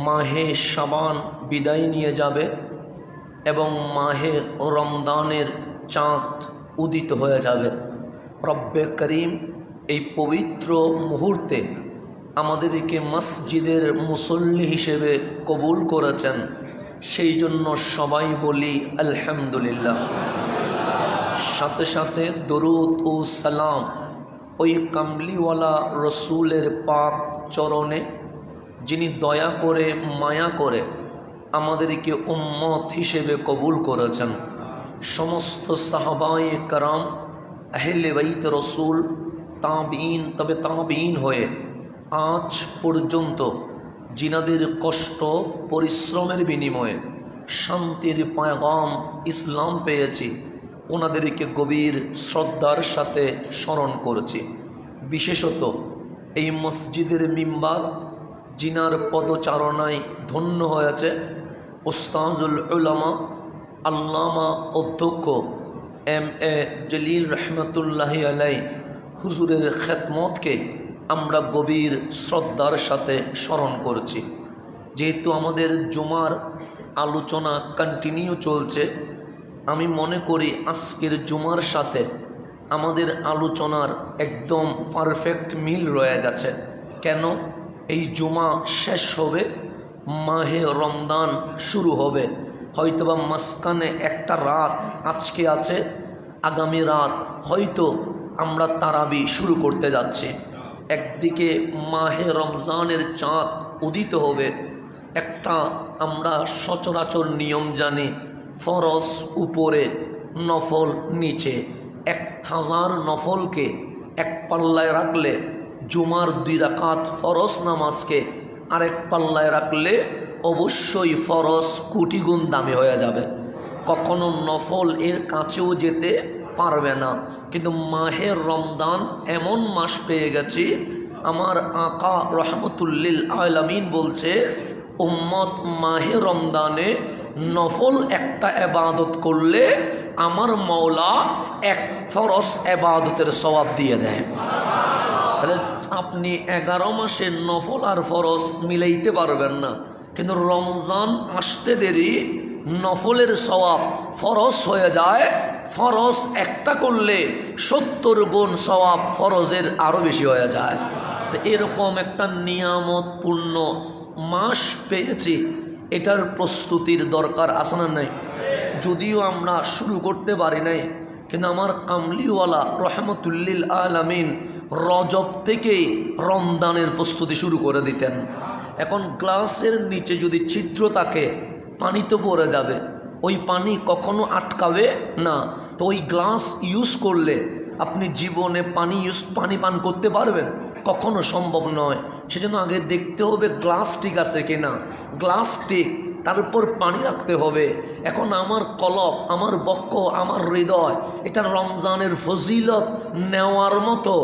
মাহে শাবান বিদায় নিয়ে যাবে এবং মাহে রমদানের চাঁদ উদিত হয়ে যাবে। রব্বে করিম এই পবিত্র মুহূর্তে আমাদেরকে মসজিদের মুসল্লি হিসেবে কবুল করেছেন, সেই জন্য সবাই বলি আলহামদুলিল্লাহ। সাথে সাথে দরুদ ও সালাম ওই কামলিওয়ালা রসুলের পাক চরণে, যিনি দয়া করে মায়া করে আমাদেরকে উম্মত হিসেবে কবুল করেছেন। সমস্ত সাহাবায়ে کرام, আহলে বাইত রসুল, তাবিঈন, তবে তাবিঈন হয়ে আজ পর্যন্ত জিনাদের কষ্ট পরিশ্রমের বিনিময়ে শান্তির পয়গাম ইসলাম পেয়েছি, ওনাদেরকে গভীর শ্রদ্ধার সাথে স্মরণ করছি। বিশেষত এই মসজিদের মিম্বার জিনার পদচারণায় ধন্য হয়েছে উস্তাজুল উলামা আল্লামা অধ্যক্ষ এম.এ. জলিল রহমতুল্লাহি আলাই হুজুরের খেদমতকে আমরা গভীর শ্রদ্ধার সাথে স্মরণ করছি। যেহেতু আমাদের জুমার আলোচনা কন্টিনিউ চলছে, আমি মনে করি আজকের জুমার সাথে আমাদের আলোচনার একদম পারফেক্ট মিল রয়ে গেছে। কেন? এই জুমা শেষ হবে, মাহে রমদান শুরু হবে। হয়তোবা মাঝখানে একটা রাত আজকে আছে, আগামী রাত হয়তো আমরা তারাবি শুরু করতে যাচ্ছি। একদিকে মাহে রমজানের চাঁদ উদিত হবে, একটা আমরা সচরাচর নিয়ম জানি, ফরজ উপরে, নফল নিচে। 1000 নফলকে এক পাল্লায় রাখলে, জুমার 2 রাকাত ফরজ নামাজকে আরেক পাল্লায় রাখলে অবশ্যই ফরজ কোটি গুণ দামি হয়ে যাবে। কখনো নফল এর কাছেও যেতে পারবে না। কিন্তু মাহে রমদান এমন মাস পেয়ে গেছি, আমার আকা রহমতুল্লিল আলামিন বলছে, উম্মত মাহে রমদানে নফল একটা এবাদত করলে আমার মওলা 1 ফরজ এবাদতের সওয়াব দিয়ে দেয়। তাহলে আপনি 11 মাসে নফল আর ফরজ মিলাইতে পারবেন না, কিন্তু রমজান আসতে দেরি, নফলের সওয়াব ফরজ হয়ে যায়। ফরজ একটা করলে 70 গুণ সওয়াব ফরজের আরও বেশি হয়ে যায়। তো এরকম একটা নিয়ামতপূর্ণ মাস পেয়েছি, এটার প্রস্তুতির দরকার আছে না নাই? যদিও আমরা শুরু করতে পারি নাই, কিন্তু আমার কামলিওয়ালা রহমতুল্লিল আলামিন রজব থেকেই রমদানের প্রস্তুতি শুরু করে দিতেন। এখন গ্লাসের নিচে যদি ছিদ্র থাকে, পানি তো পড়ে যাবে, ওই পানি কখনো আটকাবে না। তো ওই গ্লাস ইউজ করলে আপনি জীবনে পানি পান করতে পারবেন? কখনো সম্ভব নয়। সেজন্য আগে দেখতে হবে গ্লাস ঠিক আছে কিনা। গ্লাস ঠিক, তারপর পানি রাখতে হবে। এখন আমার কলব, আমার বক্ষ, আমার হৃদয় এটা রমজানের ফজিলত নেওয়ার মতো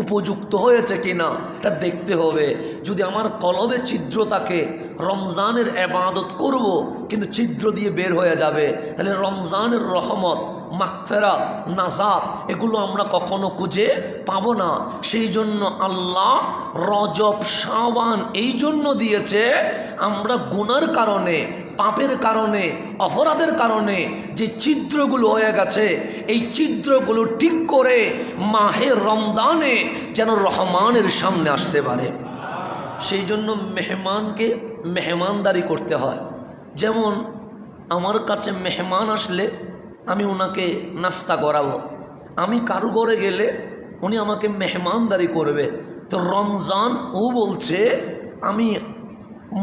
উপযুক্ত হয়েছে কিনা এটা দেখতে হবে। যদি আমার কলবে ছিদ্র থাকে, রমজানের ইবাদত করব কিন্তু ছিদ্র দিয়ে বের হয়ে যাবে, তাহলে রমজানের রহমত, মাগফিরাত, নাজাত এগুলো আমরা কখনো খুঁজে পাবো না। সেই জন্য আল্লাহ রজব, শাবান এই জন্য দিয়েছে, আমরা গুনার কারণে, পাপের কারণে, অপরাধের কারণে যে ছিদ্রগুলো হয়ে গেছে, এই ছিদ্রগুলো ঠিক করে মাহে রমদানে যেন রহমানের সামনে আসতে পারে। সেই জন্য মেহমানকে মেহমানদারি করতে হয়। যেমন আমার কাছে মেহমান আসলে আমি ওনাকে নাস্তা করাবো, আমি কারো ঘরে গেলে উনি আমাকে মেহমানদারি করবে। তো রমজান ও বলছে, আমি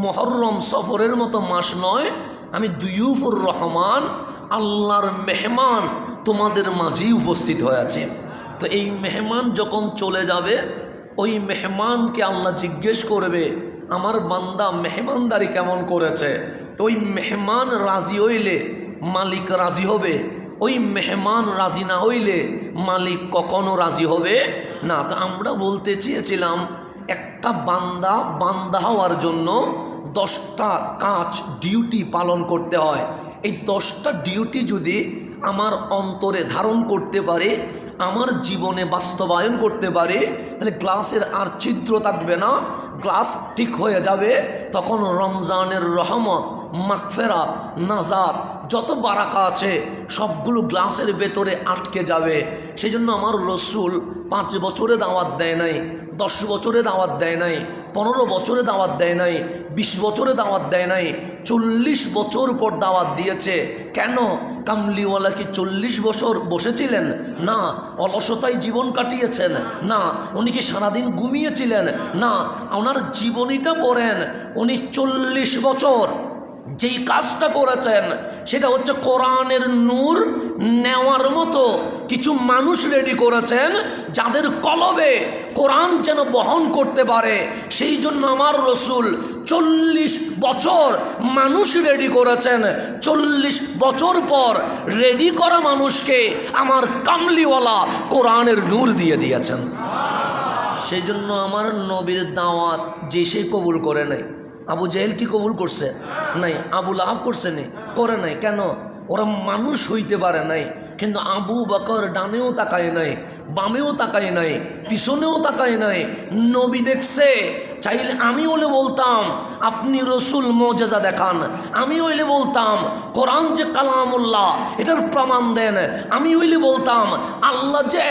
মুহররম সফরের মতো মাস নয়, আমি দুয়ুফুর রহমান, আল্লাহর মেহমান তোমাদের মাঝেই উপস্থিত হয়ে আছে। তো এই মেহমান যখন চলে যাবে, ওই মেহমানকে আল্লাহ জিজ্ঞেস করবে, আমার বান্দা মেহমানদারি কেমন করেছে? তো ওই মেহমান রাজি হইলে মালিক রাজি হবে, ওই মেহমান রাজি না হইলে মালিক কখনো রাজি হবে না। তো আমরা বলতে চেয়েছিলাম, একটা বান্দা হওয়ার জন্য 10টা কাজ ডিউটি পালন করতে হয়। এই 10টা ডিউটি যদি আমার অন্তরে ধারণ করতে পারে, আমার জীবনে বাস্তবায়ন করতে পারে, তাহলে গ্লাসের আর ছিদ্র থাকবে না, গ্লাস ঠিক হয়ে যাবে, তখন রমজানের রহমত, মাগফিরাত, নাজাত, যত বারাকা আছে সবগুলো গ্লাসের ভেতরে আটকে যাবে। সেই জন্য আমার রসুল 5 বছরে দাওয়াত দেয় নাই, 10 বছরে দাওয়াত দেয় নাই, 15 বছরে দাওয়াত দেয় নাই, 20 বছরে দাওয়াত দেয় নাই, 40 বছর পর দাওয়াত দিয়েছে। কেন? কামলিওয়ালা কি 40 বছর বসেছিলেন? না। অলসতায় জীবন কাটিয়েছেন? না। উনি কি সারাদিন ঘুমিয়েছিলেন? না। ওনার জীবনীটা পড়েন, উনি 40 বছর যেই কাজটা করেছেন সেটা হচ্ছে কোরআনের নূর নেওয়ার মতো কিছু মানুষ রেডি করেছেন, যাদের কলবে কোরআন যেন বহন করতে পারে। সেই জন্য আমার রসুল 40 বছর মানুষ রেডি করেছেন। 40 বছর পর রেডি করা মানুষকে আমার কামলিওয়ালা কোরআনের নূর দিয়ে দিয়েছেন। সেই জন্য আমার নবীর দাওয়াত যে সে কবুল করে নাই। আবু জেহেল কি কবুল করছে? নাই। আবু লাহাব করছে? নেই, করে নাই। কেন? ওরা মানুষ হইতে পারে নাই। কিন্তু আবু বকর ডানেও তাকায় নাই, বামেও তাকায় নাই, পিছনেও তাকায় নাই, নবী দেখছে। চাইলে আমি হলে বলতাম আপনি রসুল মজেজা দেখান, আমি হইলে বলতাম কোরআন যে কালামুল্লাহ এটার প্রমাণ দেন, আমি হইলে বলতাম আল্লাহ যে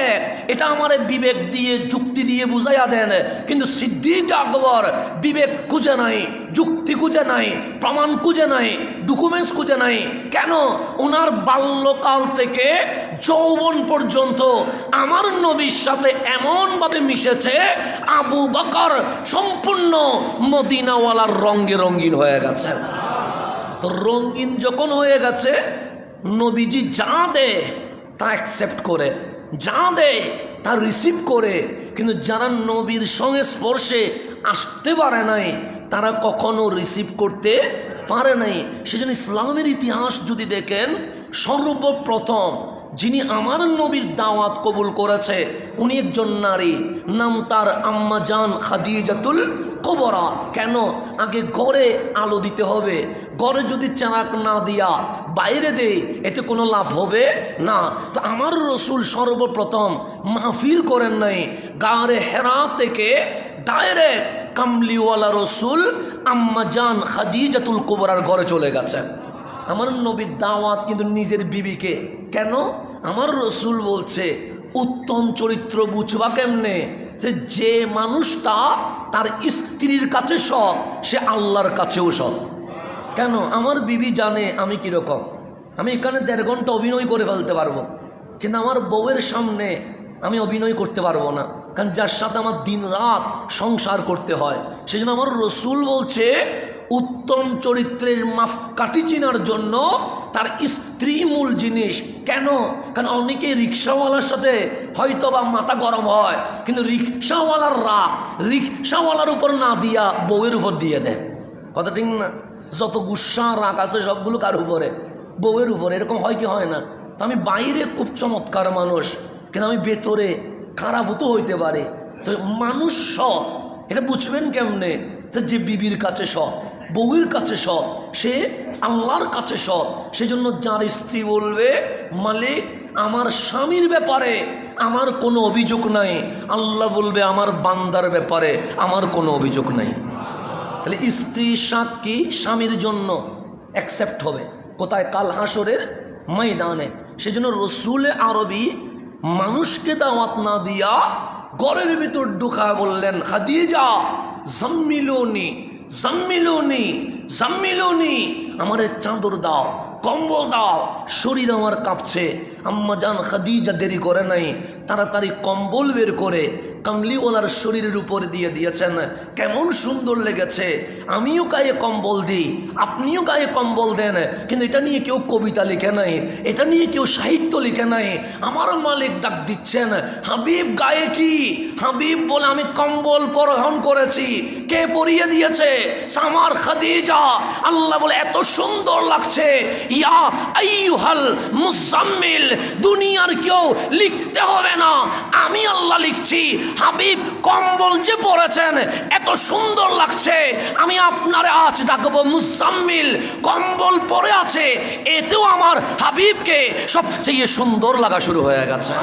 এটা আমার বিবেক দিয়ে যুক্তি দিয়ে বুঝাইয়া দেন। কিন্তু সিদ্দিক আকবর বিবেক খুঁজে নাই, যুক্তি খুঁজে নাই, প্রমাণ খুঁজে নাই, ডকুমেন্টস খুঁজে নাই। কেন? ওনার বাল্যকাল থেকে যৌবন পর্যন্ত আমার নবীর সাথে এমনভাবে মিশেছে, আবু বকর সম্পূর্ণ মদিনাওয়ালার রঙে রঙিন হয়ে গেছে। তো রঙিন যখন হয়ে গেছে, নবীজি যা দেয় তা অ্যাকসেপ্ট করে, যা দেয় তা রিসিভ করে। কিন্তু যারা নবীর সঙ্গে স্পর্শে আসতে পারে নাই, তারা কখনো রিসিভ করতে পারে নাই। সেজন্য ইসলামের ইতিহাস যদি দেখেন, সর্বপ্রথম যিনি আমার নবীর দাওয়াত কবুল করেছে উনি একজন নারী, নাম তার আম্মা জান খাদিজাতুল কুবরা। কেন? আগে ঘরে আলো দিতে হবে, ঘরে যদি চারাক না দিয়া বাইরে দেয় এতে কোনো লাভ হবে না। তো আমার রসুল সর্বপ্রথম মাহফিল করেন নাই, গারে হেরা থেকে ডাইরেক্ট কামলিওয়ালা রসুল আম্মা জান খাদিজাতুল কুবরার ঘরে চলে গেছে। আমার নবীর দাওয়াত কিন্তু নিজের বিবিকে। কেন? আমার রসুল বলছে উত্তম চরিত্র বুঝবা কেমনে? যে মানুষটা তার স্ত্রীর কাছে সৎ, সে আল্লাহর কাছেও সৎ। কেন? আমার বিবি জানে আমি কীরকম। আমি এখানে 1.5 ঘন্টা অভিনয় করে ফেলতে পারবো, কিন্তু আমার বউয়ের সামনে আমি অভিনয় করতে পারবো না, কারণ যার সাথে আমার দিন রাত সংসার করতে হয়। সেই জন্য আমার রসুল বলছে উত্তম চরিত্রের মাপকাঠি চেনার জন্য তার স্ত্রী মূল জিনিস। কেন? কারণ অনেকে রিক্সাওয়ালার সাথে হয়তো বা মাথা গরম হয়, কিন্তু রিক্সাওয়ালার রাগ রিক্সাওয়ালার উপর না দিয়া বউয়ের উপর দিয়ে দেয়। কথা ঠিক না? যত গুসা রাগ আছে সবগুলো কার উপরে? বউয়ের উপরে। এরকম হয় কি হয় না? তো আমি বাইরে খুব চমৎকার মানুষ, কিন্তু আমি ভেতরে খারাপ হতে হইতে পারে। তো মানুষ সৎ এটা বুঝবেন কেমনে? যে বিবির কাছে সৎ, বউয়ের কাছে সৎ, সে আল্লাহর কাছে সৎ। সেজন্য যার স্ত্রী বলবে মালিক আমার স্বামীর ব্যাপারে আমার কোনো অভিযোগ নাই, আল্লাহ বলবে আমার বান্দার ব্যাপারে আমার কোনো অভিযোগ নাই। তাহলে স্ত্রী সাক্ষী স্বামীর জন্য অ্যাকসেপ্ট হবে কোথায়? কাল হাসরের ময়দানে। সেজন্য রসুল আরবি মানুষকে দাওয়াত না দিয়া ঘরের ভিতর ঢুকা বললেন খাদিজা জাম্মিলুনি জাম্মিলুনি জাম্মিলুনি, আমারে চাদর দাও, কম্বল দাও, শরীর আমার কাঁপছে। আম্মা জান খাদিজা দেরি করে নাই, তাড়াতাড়ি কম্বল বের করে কামলিওয়ালার শরীরের উপরে দিয়ে দিয়েছেন। কেমন সুন্দর লেগেছে। আমিও গায়ে কম্বল দিই, আপনিও গায়ে কম্বল দেন, কিন্তু এটা নিয়ে কেউ কবিতা লিখে নাই, এটা নিয়ে কেউ সাহিত্য লিখে নাই। আমার মালিক ডাক দিচ্ছেন হাবিব গায়ে কি? হাবিব বলে আমি কম্বল পরিধান করেছি। কে পরিয়ে দিয়েছে? আমার খাদিজা। আল্লাহ বলে এত সুন্দর লাগছে, ইয়া আইয়ুহাল মুজাম্মিল, দুনিয়ার কেউ লিখতে হবে না, আমি আল্লাহ লিখছি। হাবিব কম্বল যে পরেছেন এত সুন্দর লাগছে, আমি আপনারে আজ ডাকবো মুজাম্মিল। কম্বল পরে আছে, এতেও আমার হাবিবকে সবচেয়ে সুন্দর লাগা শুরু হয়ে গেছে।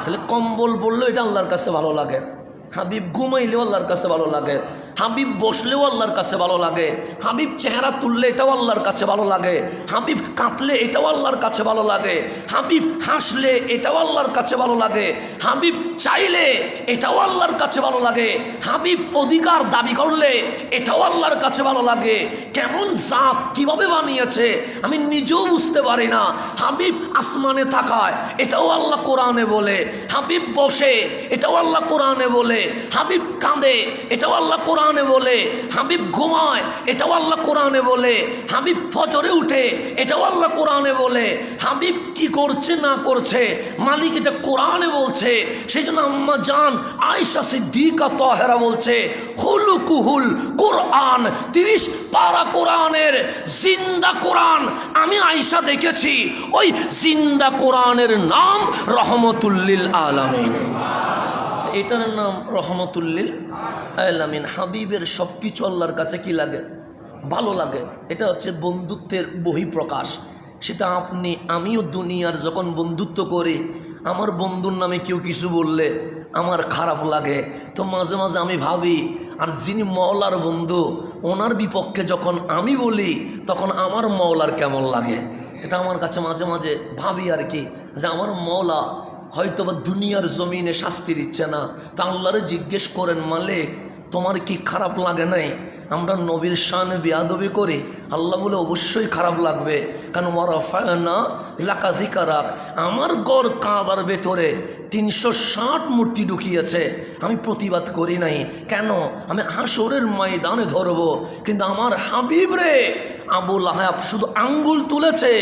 তাহলে কম্বল বললো এটা আল্লাহর কাছে ভালো লাগে। হাবিব ঘুমাইলেও আল্লাহর কাছে ভালো লাগে, হাবিব বসলেও আল্লাহর কাছে ভালো লাগে, হাবিব চেহারা তুললে এটাও আল্লাহর কাছে ভালো লাগে, হাবিব কাঁদলে এটাও আল্লাহর কাছে ভালো লাগে, হাবিব হাসলে এটাও আল্লাহর কাছে ভালো লাগে, হাবিব চাইলে এটাও আল্লাহর কাছে ভালো লাগে, হাবিব অধিকার দাবি করলে এটাও আল্লাহর কাছে ভালো লাগে। কেমন জাত, কিভাবে বানিয়েছে আমি নিজেও বুঝতে পারি না। হাবিব আসমানে থাকায় এটাও আল্লাহ কোরআনে বলে, হাবিব বসে এটাও আল্লাহ কোরআনে বলে, হাবিব কাঁদে এটাও আল্লাহ কোরআনে বলে, হাবিব ঘুমায় এটাও আল্লাহ কোরআনে বলে, হাবিব ফজরে উঠে এটাও আল্লাহ কোরআনে বলে, হাবিব কি করছে না করছে মালিক এটা কোরআনে বলছে। সেই জন্য আম্মা জান আয়েশা সিদ্দিকা তাহেরা বলছে হুলুকুহুল কোরআন, 30 পারা কোরআনের জিন্দা কোরআন আমি আয়েশা দেখেছি। ওই জিন্দা কোরআনের নাম রহমতুল্লিল আলামিন, এটার নাম রহমতুল্লিল আলামিন। হাবিবের সব কিছু আল্লাহর কাছে কি লাগে? ভালো লাগে। এটা হচ্ছে বন্ধুত্বের বহিঃপ্রকাশ। সেটা আপনি আমিও দুনিয়ার যখন বন্ধুত্ব করি, আমার বন্ধুর নামে কেউ কিছু বললে আমার খারাপ লাগে, তো মাঝে মাঝে আমি ভাবি আর যিনি মওলার বন্ধু ওনার বিপক্ষে যখন আমি বলি তখন আমার মওলার কেমন লাগে। এটা আমার কাছে মাঝে মাঝে ভাবি আর কি, যে আমার মওলা হয়তো বা দুনিয়ার জমিনে শাস্তি দিচ্ছে না, তা আল্লাহরে জিজ্ঞেস করেন মালিক তোমার কি খারাপ লাগে নাই? আমরা নবীর শানে বেয়াদবি করি, আল্লাহ বলে অবশ্যই খারাপ লাগবে, কারণ ওয়ারাফা'না লাকা যিকরাক, আমার গড় কাবার ভেতরে 360 মূর্তি ঢুকিয়েছে, আমি প্রতিবাদ করি নাই। কেন? আমি হাসরের ময়দানে ধরবো, কিন্তু আমার হাবিব রে আবু লাহাব শুধু আঙ্গুল তুলেছে,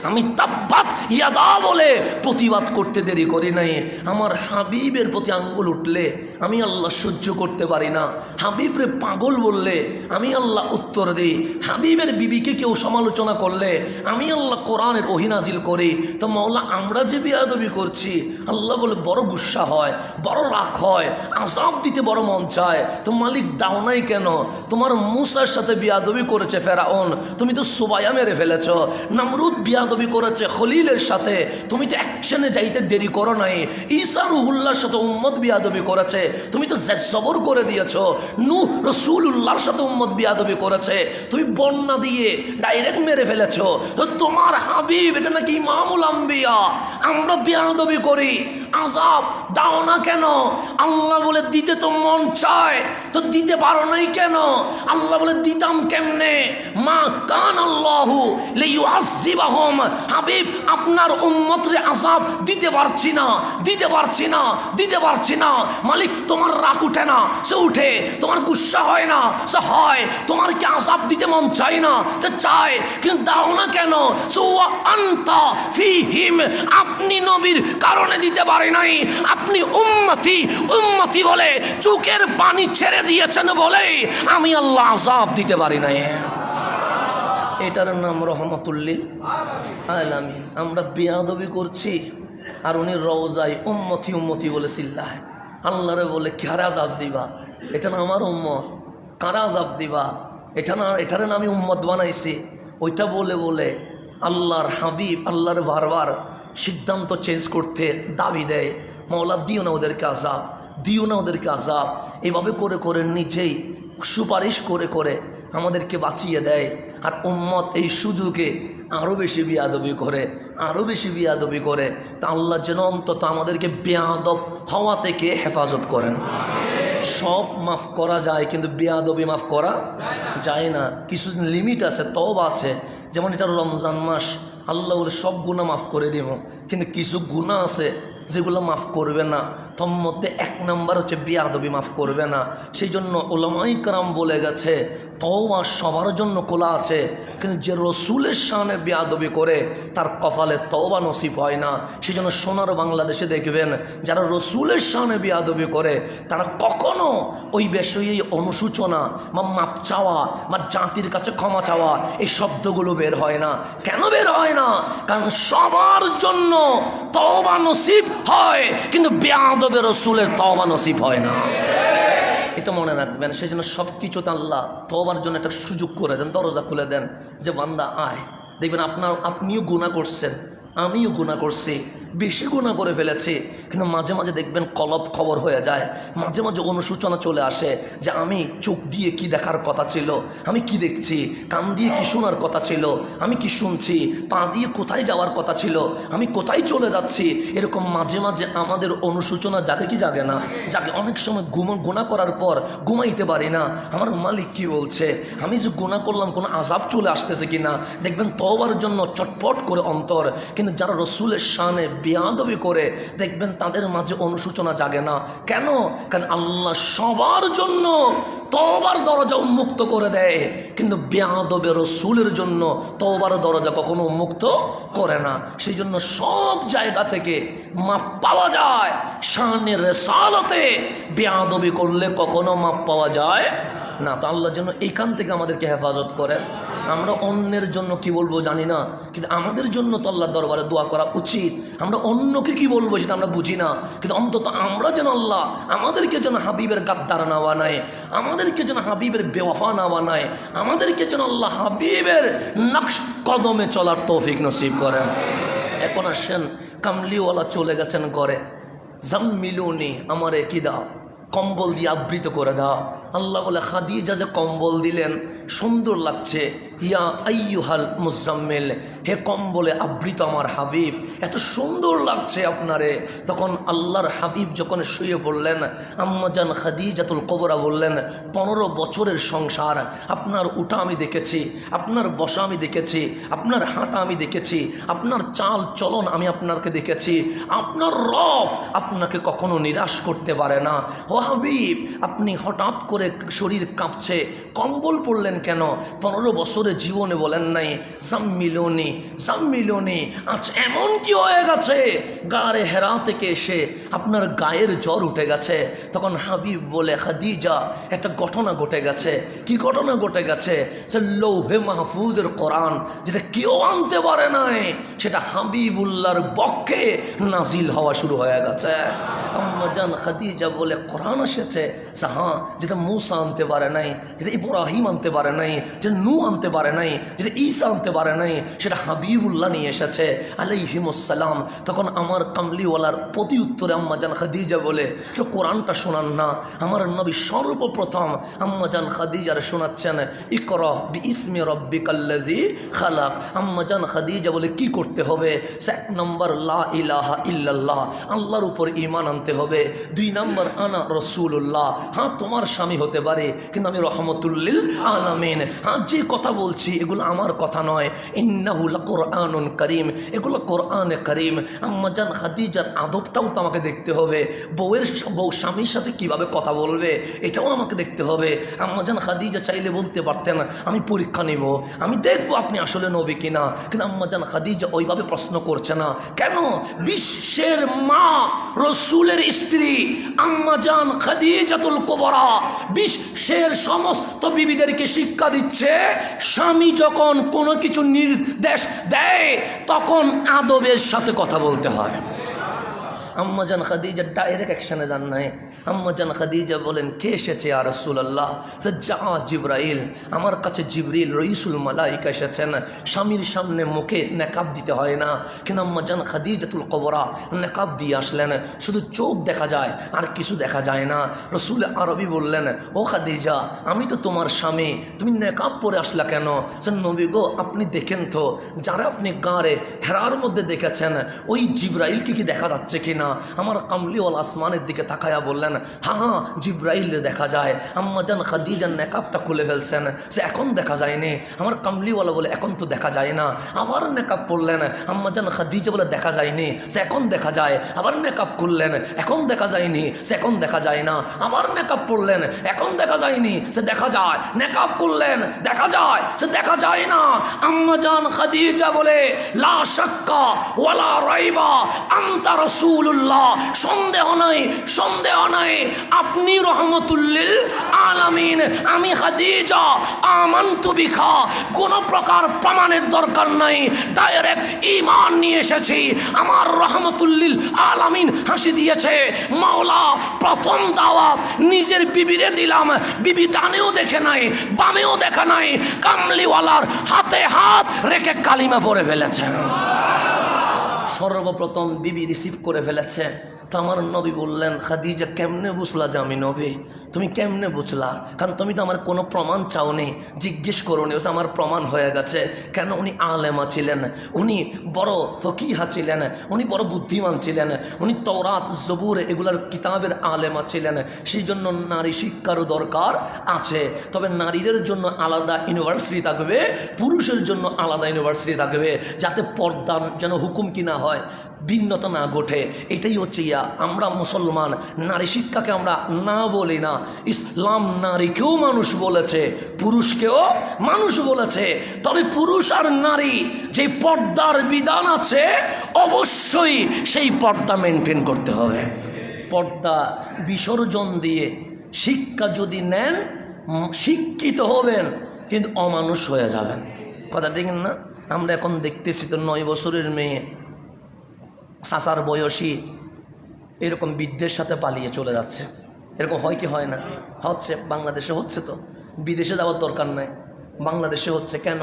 আমি তাব্বাত ইয়াদা বলে প্রতিবাদ করতে দেরি করি নাই। আমার হাবিবের প্রতি আঙ্গুল উঠলে আমি আল্লাহ সহ্য করতে পারি না। হাবিবরে পাগল বললে আমি আল্লাহ উত্তর দিই। হাবিবের বিবিকে কেউ সমালোচনা করলে আমি আল্লাহ কোরআনের ওহী নাজিল করি। তো মাওলা আমরা যে বেয়াদবি করছি আল্লাহ বলে বড় গুসা হয়, বড় রাগ হয়, আযাব দিতে বড় মন চায়। তো মালিক দাও নাই কেন? তোমার মূসার সাথে বেয়াদবি করেছে ফেরাউন, তুমি তো সুবাইয়া মেরে ফেলেছ। নমরুদ বিয়াদবি করেছে খলিলের সাথে, তুমি তো অ্যাকশনে যাইতে দেরি করো নাই। ঈসা রুহুল্লাহর সাথে উম্মত বিয়াদবি করেছে, তুমি তো জবর করে দিয়েছ। নূহ রাসূলুল্লাহর সাথে উম্মত বিয়াদবি করেছে, তুমি বন্যা দিয়ে ডাইরেক্ট মেরে ফেলেছ। তো তোমার হাবিব এটা নাকি ইমামুল আম্বিয়া, আমরা বিয়াদবি করি, আযাব দাও না কেন? আল্লাহ বলে দিতে তো মন চায়, তো দিতে পারো নাই কেন? আল্লাহ বলে দিতাম কেমনে? মা কান আল্লাহু লিইউআযিবাহুম, হাবিব আপনার উম্মতরে আযাব দিতে পারছি না, দিতে পারছি না, দিতে পারছি না। মালিক তোমার রাগ উঠে না? সে উঠে। তোমার গুসা হয় না? সে হয়। তোমার কি আযাব দিতে মন চায় না? সে চায়, কিন্তু দাও না কেন? ওয়া আনতা ফীহিম, আপনি নবীর কারণে দিতে পারে নাই, আপনি উম্মতি উম্মতি বলে চোখের পানি ছেড়ে দিয়েছেন বলে আমি আল্লাহ আযাব দিতে পারি নাই। এটার নাম রহমতুল্লিল আলামিন। আমরা বেয়াদবি করছি আর উনি রওজায় উম্মতি উম্মতি বলে চিল্লায়। আল্লাহরে বলে কারা আযাব দিবা? এটা না আমার উম্মত, কারা আযাব দিবা? এটা না, এটারে না আমি উম্মত বানাইছি। ওইটা বলে বলে আল্লাহর হাবিব আল্লাহর বারবার সিদ্ধান্ত চেঞ্জ করতে দাবি দেয়, মাওলা দিও না ওদেরকে আযাব, দিও না ওদেরকে আযাব। এভাবে করে করে নিজেই সুপারিশ করে করে আমাদেরকে বাঁচিয়ে দেয়। আর উম্মত এই সুযোগে আরও বেশি বিয়াদবি করে, আরও বেশি বিয়াদবি করে। তা আল্লাহ যেন অন্তত আমাদেরকে বেয়াদব হওয়া থেকে হেফাজত করেন। সব মাফ করা যায় কিন্তু বেয়াদবি মাফ করা যায় না। কিছু লিমিট আছে, তওবা আছে। যেমন এটা রমজান মাস, আল্লাহ বলে সব গুনাহ মাফ করে দিব, কিন্তু কিছু গুনাহ আছে যেগুলো মাফ করবে না। তোর মধ্যে 1 নাম্বার হচ্ছে বেয়াদবি মাফ করবে না। সেই জন্য উলামায়ে কেরাম বলে গেছে তওবা সবার জন্য খোলা আছে, কিন্তু যে রসুলের শানে বেয়াদবি করে তার কপালে তওবা নসিব হয় না। সেই জন্য সোনার বাংলাদেশে দেখবেন যারা রসুলের শানে বেয়াদবি করে তারা কখনো ওই বিষয়ে অনুশোচনা বা মাপ চাওয়া বা জাতির কাছে ক্ষমা চাওয়া এই শব্দগুলো বের হয় না। কেন বের হয় না? কারণ সবার জন্য তওবা নসিব হয়, কিন্তু বেয়াদবে রসুলের তওবা নসিব হয় না। এটা মনে রাখবেন। সেই জন্য সব কিছুতে আল্লাহ তওবার জন্য একটা সুযোগ করে দেন, দরজা খুলে দেন যে বান্দা আয়। দেখবেন আপনিও গুনাহ করছেন, আমিও গুনাহ করছি, বেশি গুনাহ করে ফেলেছি, কিন্তু মাঝে মাঝে দেখবেন কলব খবর হয়ে যায়, মাঝে মাঝে অনুশোচনা চলে আসে যে আমি চোখ দিয়ে কি দেখার কথা ছিল, আমি কি দেখছি, কান দিয়ে কি শোনার কথা ছিল, আমি কি শুনছি, পা দিয়ে কোথায় যাওয়ার কথা ছিল, আমি কোথায় চলে যাচ্ছি। এরকম মাঝে মাঝে আমাদের অনুশোচনা জাগে কি জাগে না? জাগে। অনেক সময় গুনাহ করার পর ঘুমাইতে পারি না, আমার মালিক কি বলছে, আমি যে গুনাহ করলাম কোনো আযাব চলে আসতেছে কিনা। দেখবেন তওবার জন্য চটপট করে অন্তর, কিন্তু যারা রসুলের শানে বেয়াদবি করে দেখবেন তাদের মাঝে অনুশোচনা জাগে না। কেন? কারণ আল্লাহ সবার জন্য তওবার দরজা উন্মুক্ত করে দেয়, কিন্তু বেয়াদবে রসুলের জন্য তওবার দরজা কখনো উন্মুক্ত করে না। সেই জন্য সব জায়গা থেকে মাপ পাওয়া যায়, শানের রিসালাতে বেয়াদবি করলে কখনো মাপ পাওয়া যায় না। তো আল্লাহর জন্য এইখান থেকে আমাদেরকে হেফাজত করেন। আমরা অন্যের জন্য কি বলবো জানি না, কিন্তু আমাদের জন্য তো আল্লাহর দরবারে দোয়া করা উচিত। আমরা অন্যকে কি বলবো সেটা আমরা বুঝি না, কিন্তু অন্তত আমরা যেন আল্লাহ আমাদেরকে যেন হাবিবের গাদ্দার না বানায়, আমাদেরকে যেন হাবিবের বেওয়াফা না বানায়, আমাদেরকে যেন আল্লাহ হাবিবের নকশ কদমে চলার তৌফিক নসিব করেন। এখন আসেন, কামলিওয়ালা চলে গেছেন ঘরে, জাম্মিলুনি, আমারে কি দাও, কম্বল দিয়ে আবৃত করে দাও। আল্লাহ বলে খাদিজা যে কম্বল দিলেন সুন্দর লাগছে, ইয়া আইয়ুহাল মুজাম্মিল, হে কম্বলে আবৃত আমার হাবিব, এত সুন্দর লাগছে আপনারে। তখন আল্লাহর হাবিব যখন শুয়ে পড়লেন, আম্মাজান খাদিজাতুল কুবরা বললেন, 15 বছরের সংসার, আপনার উঠা আমি দেখেছি, আপনার বসা আমি দেখেছি, আপনার হাঁটা আমি দেখেছি, আপনার চাল চলন আমি আপনাকে দেখেছি, আপনার রব আপনাকে কখনো নিরাশ করতে পারে না। ও হাবিব, আপনি হঠাৎ করে শরীর কাঁপছে, কম্বল পড়লেন কেন? 15 বছরে জীবনে বলেন নাই জাম্মিলুনি জাম্মিলুনি। আজ এমন কি হয়ে গেছে গায়ে হেরা থেকে এসে আপনার গায়ের জ্বর উঠে গেছে? তখন হাবিব বলে, খাদিজা, একটা ঘটনা ঘটে গেছে। কি ঘটনা ঘটে গেছে? সে লৌহে মাহফুজের কোরআন, যেটা কেউ আনতে পারে নাই, সেটা হাবিবুল্লাহর বক্ষে নাজিল হওয়া শুরু হয়ে গেছে। আম্মাজান খাদিজা বলে, কোরআন এসেছে? হ্যাঁ, যেটা মুসা আনতে পারে নাই, যেটা ইব্রাহিম আনতে পারে নাই, যেটা নূহ আনতে পারে নাই, যেটা ঈসা আনতে পারে নাই, সেটা হাবিবুল্লাহ নিয়ে এসেছে আলাইহিমুসসালাম। তখন আমার কামলিওয়ালার প্রতি উত্তরে আম্মাজান খাদিজা বলে, তো কোরআনটা শোনান না। আমার নবী সর্বপ্রথম আম্মাজান খাদিজার শোনাচ্ছেন, ইকরা বিইসমি রাব্বিকাল্লাযী খালাক। আম্মাজান খাদিজা বলে, কি করতে হবে? 1 নম্বর লা ইলাহা ইল্লাল্লাহ, আল্লাহর উপর ঈমান আনতে হবে। 2 নম্বর আনা রাসূলুল্লাহ, হ্যাঁ তোমার স্বামী হতে পারে, কিন্তু আমি রহমতুল্লিল আলামিন। হ্যাঁ, যে কথা বলছি এগুলো আমার কথা নয়, ইন্নাহু লাকুরআনুন কারীম, এগুলো কোরআনে কারীম। আম্মাজান খাদিজার আদবটাও তো আমাকে দেখতে হবে, বউ স্বামীর সাথে কিভাবে কথা বলবে এটাও আমাকে দেখতে হবে। আম্মাজান খাদিজা চাইলে বলতে পারতেন, আমি পরীক্ষা নেব, আমি দেখবো আপনি আসলে নবী কিনা, কিন্তু আম্মাজান খাদিজা ওইভাবে প্রশ্ন করছে না। কেন? বিশ্বের মা, রসুলের স্ত্রী আম্মাজান খাদিজাতুল কুবরা বিশ্বের সমস্ত বিবিদেরকে শিক্ষা দিচ্ছে, স্বামী যখন কোনো কিছু নির্দেশ দেয় তখন আদবের সাথে কথা বলতে হয়। আম্মাজান খাদিজা ডাইরেক্ট অ্যাকশনে যান নাই। আম্মাজান খাদিজা বলেন, কে এসেছে ইয়া রাসূলুল্লাহ? যা জিবরাইল, আমার কাছে জিবরিল রইসুল মালাইকা এসেছেন। স্বামীর সামনে মুখে নেকাব দিতে হয় না, কিন্তু আম্মাজান খাদিজাতুল কুবরা নেকাব দিয়ে আসলেন, শুধু চোখ দেখা যায় আর কিছু দেখা যায় না। রসুল আরবি বললেন, ও খাদিজা, আমি তো তোমার স্বামী, তুমি নেকাব পরে আসলা কেন? নবী গো, আপনি দেখেন তো, যারা আপনি গাঁরে হেরার মধ্যে দেখেছেন ওই জিবরাইলকে কি দেখা যাচ্ছে কিনা? আমার কামলিওয়ালা আসমানের দিকে তাকায়া বললেন, হ্যাঁ হ্যাঁ, জিবরাইলে দেখা যায়। আম্মাজান খাদিজার নেকাবটা খুলে ফেলছেন, সে এখন দেখা যায়নি। আমার কামলিওয়ালা বলে, এখন তো দেখা যায় না। আবার নেকাব পড়লেন, আম্মাজান খাদিজা বলে, দেখা যায়নি, সে এখন দেখা যায়। আবার নেকাব খুললেন, এখন দেখা যায়নি, সে এখন দেখা যায় না। আবার নেকাব পড়লেন, এখন দেখা যায়নি, সে দেখা যায়। নেকাব করলেন, দেখা যায়, সে দেখা যায় না। আম্মাজান খাদিজা বলে, লা শাক্কা ওয়ালা রাইবা আনতা রাসূলুল্লাহ, সন্দেহ নাই, সন্দেহ নাই, আপনি রহমতুল্লিল আলামিন। আমি খাদিজা আমানতু বিকা, কোনো প্রকার প্রমাণের দরকার নাই, ডাইরেক্ট ঈমান নিয়ে এসেছি। আমার রহমতুল্লিল আলামিন হাসি দিয়েছে। মাওলা প্রথম দাওয়াত নিজের বিবিরে দিলাম, বিবি ডানেও দেখে নাই, বামেও দেখা নাই, কামলিওয়ালার হাতে হাত রেখে কালিমা পড়ে ফেলেছেন। সর্বপ্রথম বিবি রিসিভ করে ফেলেছে। তো আমার নবী বললেন, খাদিজা কেমনে বুঝলা যে আমি নবী? তুমি কেমনে বুঝলা? কারণ তুমি তো আমার কোনো প্রমাণ চাওনি, জিজ্ঞেস করোনি। ও আমার প্রমাণ হয়ে গেছে। কেন? উনি আলেমা ছিলেন, উনি বড় ফকিহা ছিলেন, উনি বড় বুদ্ধিমান ছিলেন, উনি তওরাত জবুর এগুলার কিতাবের আলেমা ছিলেন। সেই জন্য নারী শিক্ষারও দরকার আছে। তবে নারীদের জন্য আলাদা ইউনিভার্সিটি থাকবে, পুরুষের জন্য আলাদা ইউনিভার্সিটি থাকবে, যাতে পর্দা যেন হুকুম কি না হয়, ভিন্নতা না ঘটে। এটাই হচ্ছে আমরা মুসলমান। নারী শিক্ষাকে আমরা না বলি না। ইসলাম নারীকেও মানুষ বলেছে, পুরুষকেও মানুষ বলেছে। তবে পুরুষ আর নারী যে পর্দার বিধান আছে, অবশ্যই সেই পর্দা মেনটেন করতে হবে। পর্দা বিসর্জন দিয়ে শিক্ষা যদি নেন, শিক্ষিত হবেন কিন্তু অমানুষ হয়ে যাবেন। কথা ঠিক না? আমরা এখন দেখতেছি তো 9 বছরের মেয়ে, চাচার বয়সী, এরকম বৃদ্ধের সাথে পালিয়ে চলে যাচ্ছে। এরকম হয় কি হয় না? হচ্ছে, বাংলাদেশে হচ্ছে। তো বিদেশে যাওয়ার দরকার নাই, বাংলাদেশে হচ্ছে। কেন?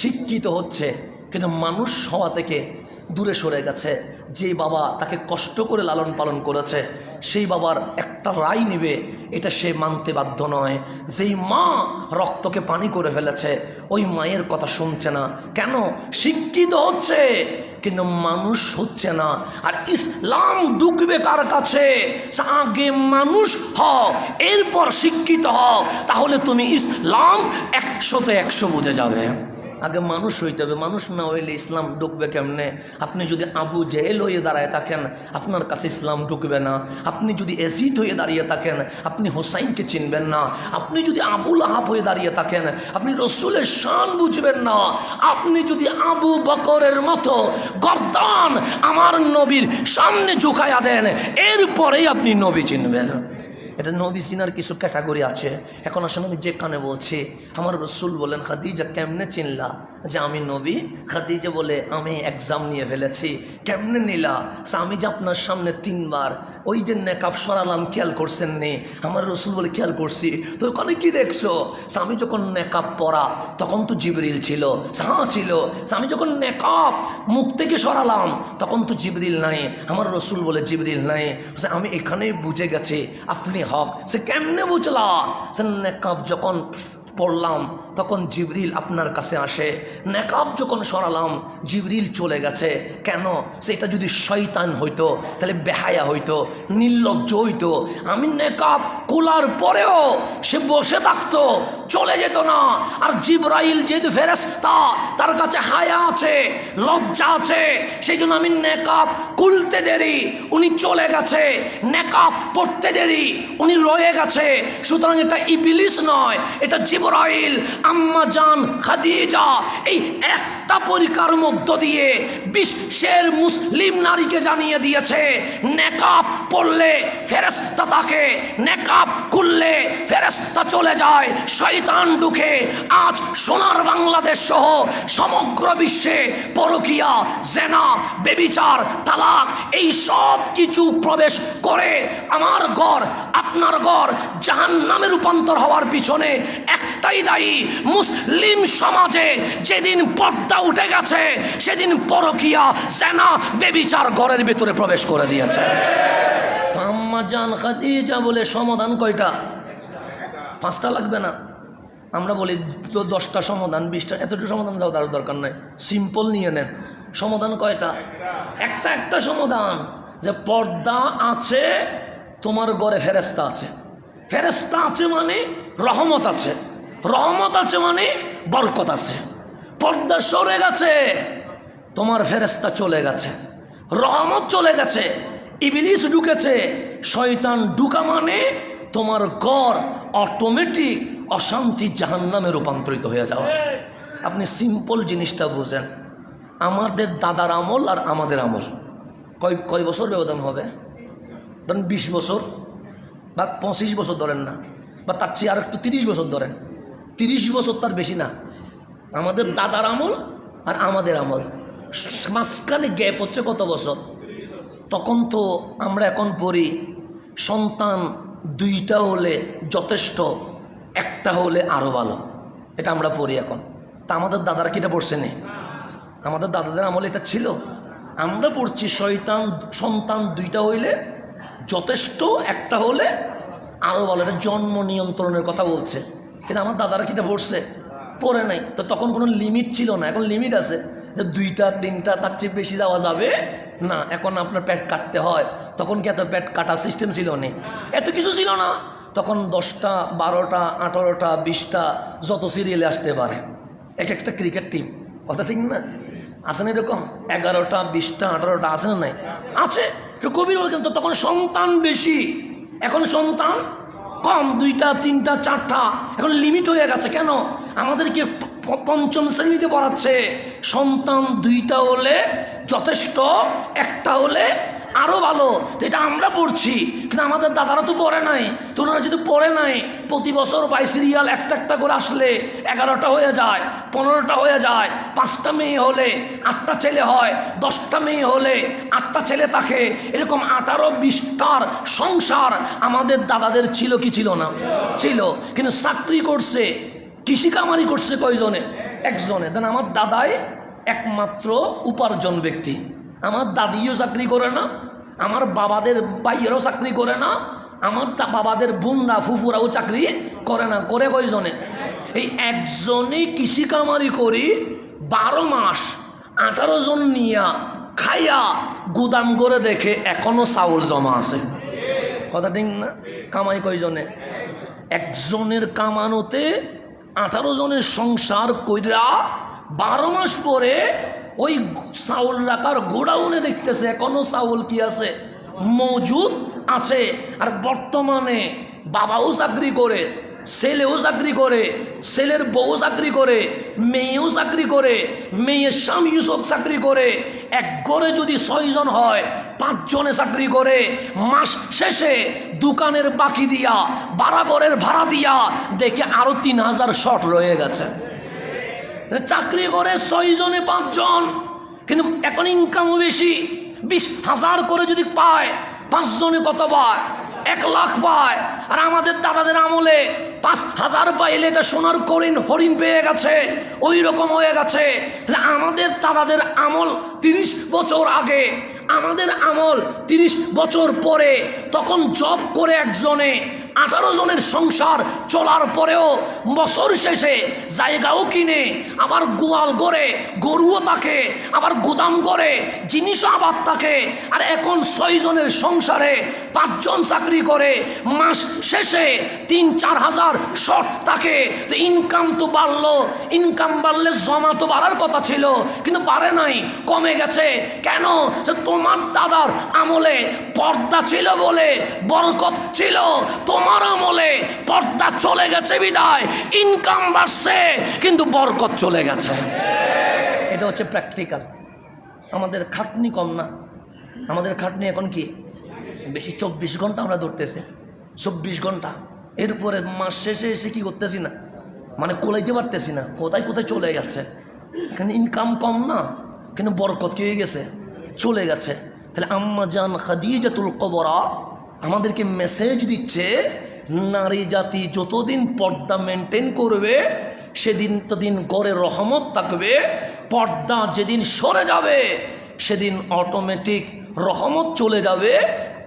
শিক্ষিত হচ্ছে কিন্তু মানুষ হওয়া থেকে দূরে সরে গেছে। যেই বাবা তাকে কষ্ট করে লালন পালন করেছে, সেই বাবার একটা রায় নেবে এটা সে মানতে বাধ্য নয়। যেই মা রক্তকে পানি করে ফেলেছে, ওই মায়ের কথা শুনছে না। কেন? শিক্ষিত হচ্ছে কিন্তু মানুষ হচ্ছে না। আর ইসলাম ঢুকবে কার কাছে? আগে মানুষ হও, এরপর শিক্ষিত হও, তাহলে তুমি ইসলাম 100-তে 100 বুঝে যাবে। আগে মানুষ হইতে হবে। মানুষ না হইলে ইসলাম ঢুকবে কেমনে? আপনি যদি আবু জেহেল হয়ে দাঁড়ায় থাকেন, আপনার কাছে ইসলাম ঢুকবে না। আপনি যদি এজিদ হয়ে দাঁড়িয়ে থাকেন, আপনি হোসাইনকে চিনবেন না। আপনি যদি আবুল আহাব হয়ে দাঁড়িয়ে থাকেন, আপনি রসুলের শান বুঝবেন না। আপনি যদি আবু বকরের মতো গর্দান আমার নবীর সামনে ঝুঁকাইয়া দেন, এরপরেই আপনি নবী চিনবেন। এটা নবী চিনার কিছু ক্যাটাগরি আছে। এখন আসলে আমি যেখানে বলছি, আমার রসুল বলেন, খাদিজা কেমনে চিনলা যে আমি নবী? খাদিজা বলে, আমি এক্সাম নিয়ে ফেলেছি। কেমনে নিলা? আমি যে আপনার সামনে 3 বার ওই যে নেকাব সরালাম, খেয়াল করছেন নি? আমার রসুল বলে, খেয়াল করছি। তো ওখানে কি দেখছো? আমি যখন নেকাব পরা, তখন তো জিবরিল ছিল। হ্যাঁ ছিল। আমি যখন নেকাব মুখ থেকে সরালাম, তখন তো জিবরিল নাই। আমার রসুল বলে, জিবরিল নাই। আমি এখানেই বুঝে গেছি আপনি হক। সে কেমনে বুঝলা? সে নেকাব যখন পড়লাম তখন জিবরিল আপনার কাছে আসে, নেকাব যখন সরালাম জিবরিল চলে গেছে। কেন? সেটা যদি শয়তান হইতো তাহলে বেহায়া হইতো, নির্লজ্জ হইতো। আমি নেকাব খোলার পরেও সে বসে থাকতো, চলে যেত না। আর জিবরাইল যেহেতু ফেরেশতা, তার কাছে হায়া আছে, লজ্জা আছে, সেই জন্য আমি নেকাব খুলতে দেরি, উনি চলে গেছে। নেকাব পড়তে দেরি, উনি রয়ে গেছে। সুতরাং এটা ইবলিস নয়, এটা জিবরাইল। আম্মা জান খাদিজা এই একটা পরীক্ষার মধ্য দিয়ে বিশ্বের মুসলিম নারীকে জানিয়ে দিয়েছে, নেকাব পড়লে ফেরেশতা থাকে, নেকাব খুললে ফেরেশতা চলে যায়, শয়তান ঢুকে। আজ সোনার বাংলাদেশ সহ সমগ্র বিশ্বে পরকিয়া, জেনা, বেবিচার, তালাক এই সব কিছু প্রবেশ করে আমার ঘর, আপনার ঘর জাহান্নামে রূপান্তর হওয়ার পিছনে একটাই দায়ী, মুসলিম সমাজে যেদিন পর্দা উঠে গেছে, সেদিন পরকিয়া, জেনা, বেবিচার ঘরের ভিতরে প্রবেশ করে দিয়েছে। আম্মা জান খাদিজা বলে, সমাধান কয়টা? 5টা লাগবে না। আমরা বলি তো 10টা সমাধান, 20টা, এতটুকু সমাধান যাও, তার দরকার নাই। সিম্পল নিয়ে নেন। সমাধান কয়টা? একটা সমাধান, যে পর্দা আছে, তোমার ঘরে ফেরেশতা আছে। ফেরেশতা আছে মানে রহমত আছে, রহমত আছে মানে বরকত আছে। পর্দা সরে গেছে, তোমার ফেরেশতা চলে গেছে, রহমত চলে গেছে, ইবলিস ঢুকেছে, শয়তান ঢুকা মানে তোমার ঘর অটোমেটিক অশান্তি জাহান্নামে রূপান্তরিত হয়ে যাওয়া। আপনি সিম্পল জিনিসটা বুঝেন। আমাদের দাদার আমল আর আমাদের আমল কয় বছর ব্যবধান হবে? ধরেন 20 বছর বা 25 বছর ধরেন না, বা তার চেয়ে আর একটু 30 বছর ধরেন। 30 বছর তার বেশি না। আমাদের দাদার আমল আর আমাদের আমল মাঝখানে গ্যাপ হচ্ছে কত বছর? তখন তো আমরা এখন পড়ি সন্তান 2টা হলে যথেষ্ট, একটা হলে আরও ভালো, এটা আমরা পড়ি এখন। তা আমাদের দাদারা কি এটা পড়ছে নি? আমাদের দাদাদের আমলে এটা ছিল। আমরা পড়ছি শয়তান সন্তান দুইটা হইলে যথেষ্ট, একটা হলে আরও ভালো। এটা জন্ম নিয়ন্ত্রণের কথা বলছে, কিন্তু আমার দাদারা কিটা পড়ছে, পড়ে নাই। তো তখন কোনো লিমিট ছিল না, এখন লিমিট আছে যে 2টা 3টা, তার চেয়ে বেশি যাওয়া যাবে না। এখন আপনার পেট কাটতে হয়, তখন কি এত পেট কাটা সিস্টেম ছিল না, এত কিছু ছিল না। তখন 10টা 12টা 18টা 20টা যত সিরিয়ালে আসতে পারে, এক একটা ক্রিকেট টিম, কথা ঠিক না? আছে না এরকম 11টা 20টা 18টা, আছে না নাই? আছে। কবির বলছেন তো তখন সন্তান বেশি, এখন সন্তান কম, 2টা 3টা 4টা, এখন লিমিট হয়ে গেছে। কেন? আমাদেরকে পঞ্চম শ্রেণীতে পড়াচ্ছে সন্তান 2টা হলে যথেষ্ট, একটা হলে আরও ভালো। তো এটা আমরা পড়ছি, কিন্তু আমাদের দাদারা তো পড়ে নাই। তোমরা যদি পড়ে নাই, প্রতি বছর 22 সিরিয়াল একটা একটা করে আসলে 11টা হয়ে যায়, 15টা হয়ে যায়। 5টা মেয়ে হলে 8টা ছেলে হয়, 10টা মেয়ে হলে 8টা ছেলে থাকে, এরকম 18-20টার সংসার আমাদের দাদাদের ছিল কি ছিল না? ছিল। কিন্তু চাকরি করছে, কৃষি কামারি করছে কয়জনে? একজনে। দেন আমার দাদাই একমাত্র উপার্জন ব্যক্তি। আমার দাদিও চাকরি করে না, আমার বাবাদের ভাইয়েরও চাকরি করে না, আমার বাবাদের বোনরা ফুফুরাও চাকরি করে না। করে কয়জনে? এই একজনই কৃষি কামারি করি 12 মাস 18 জন নিয়া খাইয়া গুদাম করে দেখে এখনো চাউল জমা আছে। কথা ঠিক না? কামাই কয়জনে? একজনের কামানোতে 18 জনের সংসার কইরা 12 মাস পরে ওই চাউল রাখার গোডাউনে দেখতেছে এখনো চাউল কি আছে, মজুদ আছে। আর বর্তমানে বাবাও চাকরি করে, ছেলেও চাকরি করে, ছেলের বউ চাকরি করে, মেয়েও চাকরি করে, মেয়ের স্বামীও সব চাকরি করে। এক ঘরে যদি 6 জন হয়, 5 জনে চাকরি করে। মাস শেষে দোকানের বাকি দিয়া, বাড়াঘরের ভাড়া দিয়া দেখে আরো 3000 শর্ট রয়ে গেছে। চাকরি করে 6 জনে 5 জন, কিন্তু এখন ইনকামও বেশি। 20,000 করে যদি পায়, 5 জনে কত পায়? 1 লাখ পায়। আর আমাদের দাদাদের আমলে 5,000 পাইলে এটা সোনার হরিণ পেয়ে গেছে, ওই রকম হয়ে গেছে। আমাদের দাদাদের আমল 30 বছর আগে, আমাদের আমল 30 বছর পরে, তখন জব করে একজনে 18 জনের সংসার চলার পরেও বছর শেষে জায়গাও কিনে, আবার গোয়াল করে গরুও থাকে, আবার গুদাম করে জিনিসও আবার থাকে। আর এখন 6 জনের সংসারে 5 জন চাকরি করে, মাস শেষে 3-4 হাজার শর্ট থাকে। তো ইনকাম তো বাড়লো, ইনকাম বাড়লে জমা তো বাড়ার কথা ছিল, কিন্তু বাড়ে নাই, কমে গেছে। কেন? যে তোমার দাদার আমলে পর্দা ছিল বলে বরকত ছিল, তোমার আমলে পর্দা চলে গেছে বিদায় ইনকাম বাড়ছে কিন্তু বরকত চলে গেছে। এটা হচ্ছে প্র্যাকটিক্যাল। আমাদের খাটনি কম না, আমাদের খাটনি এখন কি বেশি। 24 ঘন্টা আমরা ধরতেছি, 24 ঘন্টা। এরপরে মাস শেষে এসে কি করতেছি না, মানে কোলাইতে পারতেছি না, কোথায় কোথায় চলে গেছে। এখানে ইনকাম কম না, কিন্তু বরকত কি হয়ে গেছে, চলে গেছে। তাহলে আম্মা জান খাদিজাতুল কুবরা আমাদেরকে মেসেজ দিচ্ছে, নারী জাতি যতদিন পর্দা মেনটেন করবে সেদিন তদিন ঘরে রহমত থাকবে। পর্দা যেদিন সরে যাবে সেদিন অটোমেটিক রহমত চলে যাবে,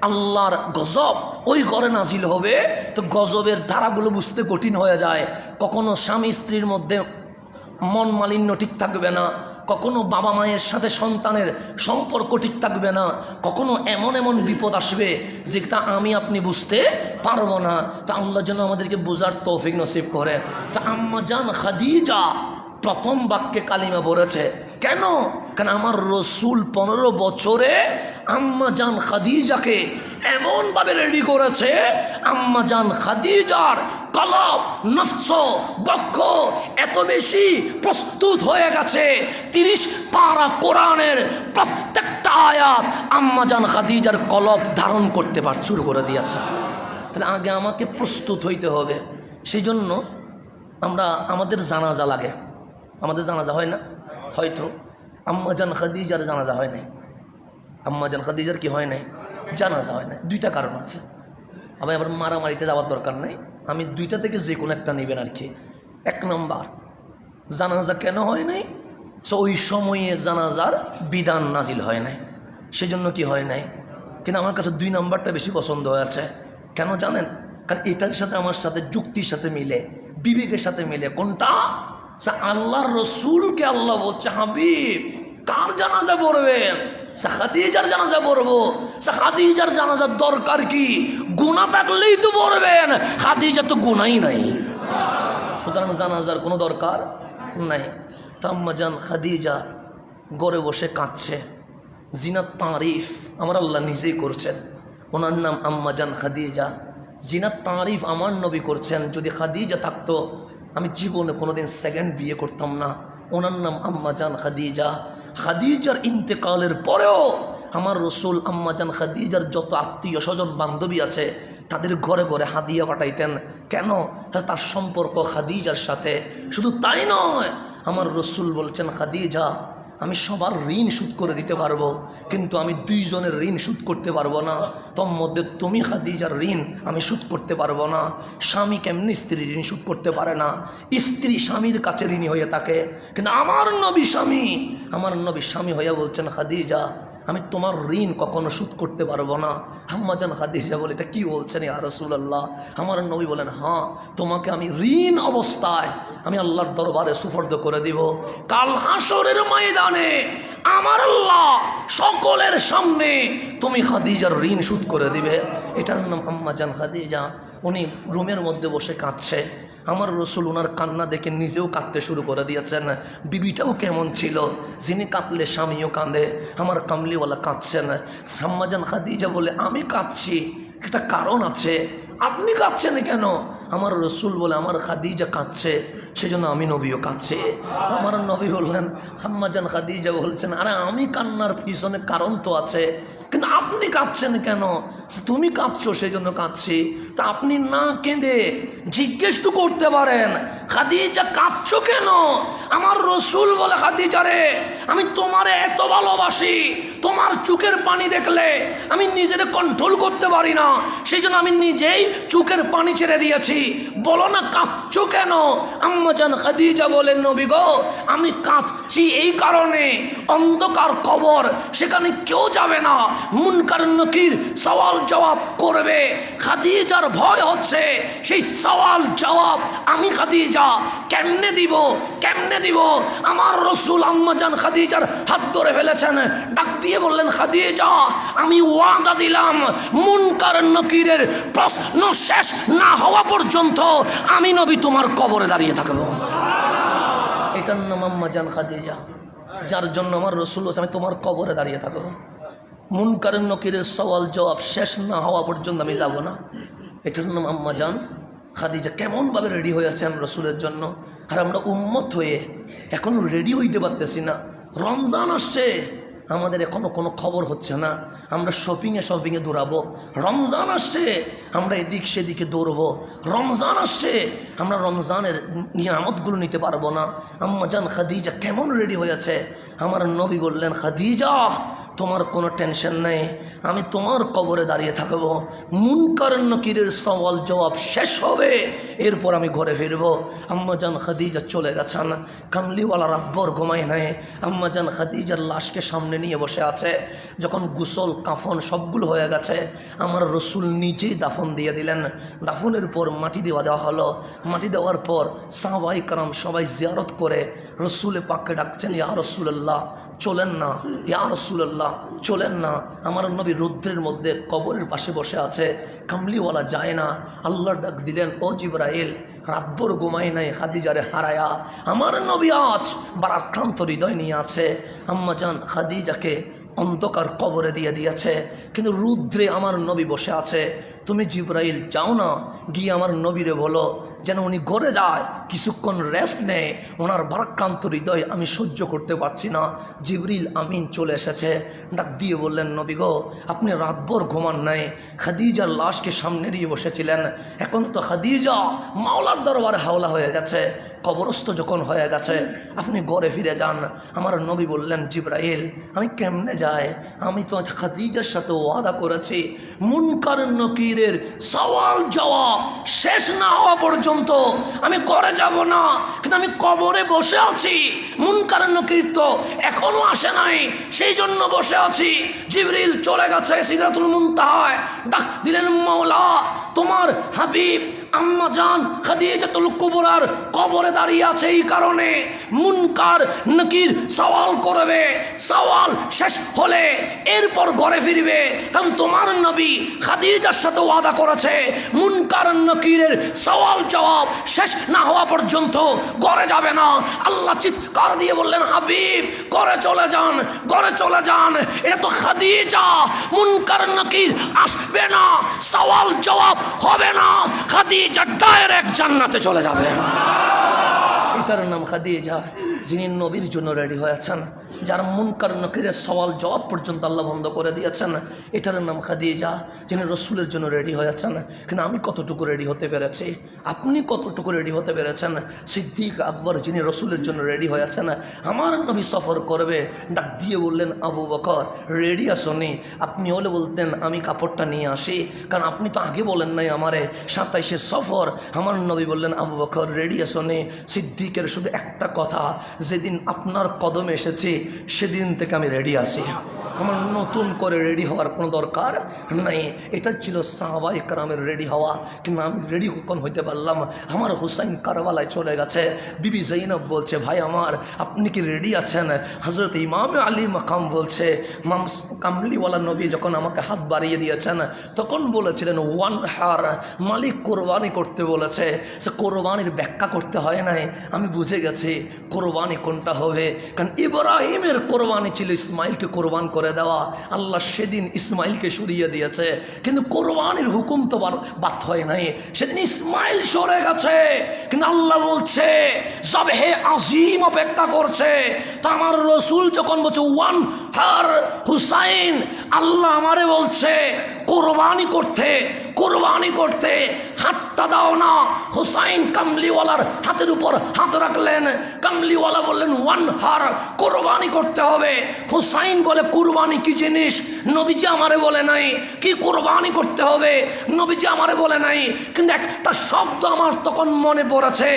আল্লাহর গজব ওই ঘরে নাজিল হবে। তো গজবের ধারাগুলো বুঝতে কঠিন হয়ে যায়। কখনো স্বামী স্ত্রীর মধ্যে মন মালিন্য ঠিক থাকবে না, কখনো বাবা মায়ের সাথে সন্তানের সম্পর্ক ঠিক থাকবে না, কখনো এমন এমন বিপদ আসবে যেটা আমি আপনি বুঝতে পারবো না। তা আল্লাহ যেন আমাদেরকে বোঝার তৌফিক নসিব করে। তা আম্মা জান খাদিজা প্রথম বাক্যে কালিমা পড়েছে। কেন? কারণ আমার রসুল 15 বছরে আম্মা জান খাদিজাকে এমনভাবে রেডি করেছে, আম্মা জান খাদিজার কলব নফস বক্ষ এত বেশি প্রস্তুত হয়ে গেছে, 30 পারা কোরআনের প্রত্যেকটা আয়াত আম্মা জান খাদিজার কলব ধারণ করতে শুরু করে দিয়েছে। তাহলে আগে আমাকে প্রস্তুত হইতে হবে। সেই জন্য আমাদের জানাজা লাগে। আমাদের জানাজা হয় না? হয়তো আম্মা জান খাদিজার জানাজা হয় নাই। আম্মা জান খাদিজার কি হয় নাই? জানাজা হয় নাই। 2টা কারণ আছে। আবার মারামারিতে যাওয়ার দরকার নাই, আমি 2টা থেকে যে কোনো একটা নেবেন আর কি। 1 নম্বর, জানাজা কেন হয় নাই? সো ওই সময়ে জানাজার বিধান নাজিল হয় নাই, সেজন্য কি হয় নাই। কিন্তু আমার কাছে 2 নাম্বারটা বেশি পছন্দ হয়েছে। কেন জানেন? কারণ এটার সাথে আমার সাথে যুক্তির সাথে মিলে, বিবেকের সাথে মিলে। কোনটা? আল্লাহর রসুলকে আল্লাহ বলছে, হাবিব কার জানাজা পড়বেন? খাদিজার জানাজা পড়বো। খাদিজার জানাজার দরকার কি? গুনাহ থাকলেই তো পড়বেন, খাদিজা তো গুনাহই নাই, সুতরাং জানাজার কোনো দরকার নাই। আম্মাজান খাদিজা ঘরে বসে কাঁদছে। জিনাত তারিফ আমার আল্লাহ নিজেই করছেন, ওনার নাম আম্মাজান খাদিজা। জিনাত তারিফ আমার নবী করছেন। যদি খাদিজা থাকতো আমি জীবনে কোনোদিন সেকেন্ড বিয়ে করতাম না। ওনার নাম আম্মাজান খাদিজা। খাদিজার ইন্তেকালের পরেও আমার রসুল আম্মাজান খাদিজার যত আত্মীয় স্বজন বান্ধবী আছে তাদের ঘরে ঘরে হাদিয়া পাঠাইতেন। কেন? তার সম্পর্ক খাদিজার সাথে। শুধু তাই নয়, আমার রসুল বলছেন, খাদিজা আমি সবার ঋণ শোধ করে দিতে পারবো, কিন্তু আমি 2 জনের ঋণ শোধ করতে পারবো না। তোর মধ্যে তুমি খাদিজার ঋণ আমি শোধ করতে পারবো না। স্বামী কেমনি স্ত্রীর ঋণ শোধ করতে পারে না? স্ত্রী স্বামীর কাছে ঋণী হয়ে থাকে, কিন্তু আমার নবী স্বামী হইয়া বলছেন, খাদিজা আমি তোমার ঋণ কখনো শোধ করতে পারবো না। আম্মাজান খাদিজা বলে, এটা কি বলছেন ইয়া রাসূলুল্লাহ? আমার নবী বলেন, হ্যাঁ তোমাকে আমি ঋণ অবস্থায় আমি আল্লাহর দরবারে সুফর্দ করে দিব। কাল হাসরের ময়দানে আমার আল্লাহ সকলের সামনে তুমি খাদিজার ঋণ শোধ করে দিবে। এটার নাম আম্মাজান খাদিজা। উনি রুমের মধ্যে বসে কাঁদছে। আমার রসুল ওনার কান্না দেখে নিজেও কাঁদতে শুরু করে দিয়েছেন। বিবিটাও কেমন ছিল, যিনি কাঁদলে স্বামীও কাঁদে। আমার কামলিওয়ালা কাঁদছেন। আম্মাজান খাদিজা বলে, আমি কাঁদছি একটা কারণ আছে। আপনি কাঁদছেন কেন? আমার রসুল বলে, আমার খাদিজা কাঁদছে সেজন্য আমি নবীও কাঁদছি। আমার নবী বললেন, আম্মাজান খাদিজা বলছেন, আরে আমি কান্নার পিছনে কারণ তো আছে, কিন্তু আপনি কাঁদছেন কেন? তুমি কাঁদছো সেজন্য কাঁদছি। তা আপনি না কেঁদে জিজ্ঞেস তো করতে পারেন, খাদিজা কাঁদছো কেন? আমার রসুল বলে, খাদিজা রে আমি তোমারে এত ভালোবাসি, তোমার চোখের পানি দেখলে আমি নিজেকে কন্ট্রোল করতে পারি না, সেই জন্য আমি নিজেই চোখের পানি ছেড়ে দিয়েছি। বলো না কাঁদছো কেন? আম্মাজান খাদিজা বলেন, নবী গো আমি কাঁদছি এই কারণে, অন্ধকার কবর সেখানে কেউ যাবে না, মুনকার নকির সওয়াল জবাব করবে। খাদিজার ভয় হচ্ছে সেই সওয়াল জবাব আমি খাদিজা কেমনে দিব? আমার রসুল আম্মাজান খাদিজার হাত ধরে ফেলেছেন, ডাক দিয়ে বললেন, খাদিজা আমি ওয়াদা দিলাম মুনকার নকিরের প্রশ্ন শেষ না হওয়া পর্যন্ত আমি নবী তোমার কবরে দাঁড়িয়ে থাকবো। এটার নাম আম্মাজান খাদিজা, যার জন্য আমার রসুল আমি তোমার কবরে দাঁড়িয়ে থাকবো। মুনকার নকিরের সওয়াল জবাব শেষ না হওয়া পর্যন্ত আমি যাব না। এটার নাম আম্মাজান খাদিজা। কেমনভাবে রেডি হয়ে আছেন রসুলের জন্য। আর আমরা উম্মত হয়ে এখনো রেডি হইতে পারতেছি না। রমজান আসছে, আমাদের এখনো কোনো খবর হচ্ছে না। আমরা শপিংয়ে দৌড়াবো। রমজান আসছে, আমরা এদিক সেদিকে দৌড়বো। রমজান আসছে, আমরা রমজানের নিয়ামতগুলো নিতে পারবো না। আম্মাজান খাদিজা কেমন রেডি হয়েছে। আমার নবী বললেন, খাদিজা তোমার কোনো টেনশন নেই, আমি তোমার কবরে দাঁড়িয়ে থাকবো। মুনকার নকিরের সওয়াল জবাব শেষ হবে, এরপর আমি ঘরে ফিরবো। আম্মাজান খাদিজা চলে গেছেন। কামলিওয়ালা রাতভর ঘুমায় নাই। আম্মাজান খাদিজার লাশকে সামনে নিয়ে বসে আছে। যখন গোসল কাফন সবগুলো হয়ে গেছে, আমার রসুল নিজেই দাফন দিয়ে দিলেন। দাফনের পর মাটি দেওয়া হলো। মাটি দেওয়ার পর সাহাবায়ে কেরাম সবাই জিয়ারত করে রসুলে পাককে ডাকছেন, ইয়া রাসূলুল্লাহ চলেন না, ইয়া রাসূলুল্লাহ চলেন না। আমার নবী রৌদ্রের মধ্যে কবরের পাশে বসে আছে, কামলিওয়ালা যায় না। আল্লাহ ডাক দিলেন, ও জিবরাইল রাতভর ঘুমাই নাই খাদিজারে হারায়া। আমার নবী আজ বারাক্রান্ত হৃদয় নিয়ে আছে। আম্মাজান খাদিজাকে অন্ধকার কবরে দিয়ে দিয়েছে, কিন্তু রুদ্রে আমার নবী বসে আছে। তুমি জিবরাইল যাও না, গিয়ে আমার নবীরে বলো যেন উনি ঘরে যায়, কিছুক্ষণ রেস্ট নেয়। ওনার ভারাক্রান্ত হৃদয় আমি সহ্য করতে পারছি না। জিবরিল আমিন চলে এসেছে, ডাক দিয়ে বললেন, নবী গো আপনি রাতভর ঘুমান নাই, খাদিজার লাশকে সামনে দিয়ে বসেছিলেন, এখন তো খাদিজা মাওলার দরবারে হাওলা হয়ে গেছে। কবরস্থ যখন হয়ে গেছে, আপনি ঘরে ফিরে যান। আমার নবী বললেন, জিবরাইল আমি কেমনে যাই? আমি তো খাদিজার সাথে ওয়াদা করেছি মুনকার নকিরের সওয়াল জবাব শেষ না হওয়া পর্যন্ত আমি ঘরে যাব না। কিন্তু আমি কবরে বসে আছি, মুনকার নকির তো এখনো আসে নাই, সেই জন্য বসে আছি। জিবরিল চলে গেছে সিদরাতুল মুনতাহায়, ডাক দিলেন, মাওলা তোমার হাবিব আম্মা জান খাদিজাতুল কুবরার কবরে দাঁড়িয়ে আছে, এই কারণে মুনকার নকির সওয়াল করবে, সওয়াল শেষ হলে এরপর ঘরে ফিরবে। কারণ তোমার নবী খাদিজার সাথে ওয়াদা করেছে মুনকার নকিরের সওয়াল জবাব শেষ না হওয়া পর্যন্ত ঘরে যাবে না। আল্লাহ চিৎকার দিয়ে বললেন, হাবিব ঘরে চলে যান, ঘরে চলে যান। এটা তো খাদিজা, মুনকার নকির আসবে না, সওয়াল জবাব হবে না, খাদিজা ডাইরেক্ট জান্নাতে চলে যাবে। এটার নাম খাদিজা, যিনি নবীর জন্য রেডি হয়েছেন, যার মুনকার নকিরের সওয়াল জবাব পর্যন্ত আল্লাহ বন্ধ করে দিয়েছেন। এটার নাম খাদিজা, যিনি রসুলের জন্য রেডি হয়েছেন। কিন্তু আমি কতটুকু রেডি হতে পেরেছি, আপনি কতটুকু রেডি হতে পেরেছেন? সিদ্দিক আকবর যিনি রসুলের জন্য রেডি হয়েছেন, আমার নবী সফর করবে, ডাক দিয়ে বললেন, আবু বকর রেডি আসনি? আপনি হলে বলতেন আমি কাপড়টা নিয়ে আসি, কারণ আপনি তো আগে বলেন নাই আমারে 27-এ সফর। আমার নবী বললেন, আবু বকর রেডি আসনি? সিদ্দিকের শুধু একটা কথা, যেদিন আপনার কদমে এসেছি সেদিন থেকে আমি রেডি আছি, আমার নতুন করে রেডি হওয়ার কোনো দরকার নাই। এটা ছিল সাহাবায়ে কেরামের রেডি হওয়া। কিন্তু আমি রেডি কখন হইতে পারলাম? আমার হুসাইন কারবালায় চলে গেছে, বিবি জৈনব বলছে, ভাই আমার আপনি কি রেডি আছেন? হজরত ইমাম আলী মাকাম বলছে, কামলিওয়ালা নবী যখন আমাকে হাত বাড়িয়ে দিয়েছেন তখন বলেছিলেন ওয়ান হার, মালিক কোরবানি করতে বলেছে। সে কোরবানির ব্যাখ্যা করতে হয় নাই, আমি বুঝে গেছি কোরবানি কোনটা হবে। কারণ ইব্রাহিমের কোরবানি ছিল ইসমাইলকে কোরবান করে দেওয়া, আল্লাহ সেদিন ইসমাইলকে সরিয়ে দিয়েছে, কিন্তু কোরবানির হুকুম তো বাদ হয় নাই, সেদিন ইসমাইল সরে গেছে। কিন্তু আল্লাহ বলছে জবহে আজিম অপেক্ষা করছে। তা আমার রসুল যখন বলছে ওয়ান হার হুসাইন, আল্লাহ আমারে বলছে কোরবানি করতে, কোরবানি করতে হাতটা দাও না। হুসাইন কামলিওয়ালার হাতের উপর হাত রাখলেন, কামলিওয়ালা বললেন ওয়ান হার, কোরবানি করতে হবে। হুসাইন বলে কোরবানি কি জিনিস নবীজি আমারে বলে নাই, কি কোরবানি করতে হবে নবীজি আমারে বলে নাই। কিন্তু একটা শব্দ আমার তখন মনে পড়েছে,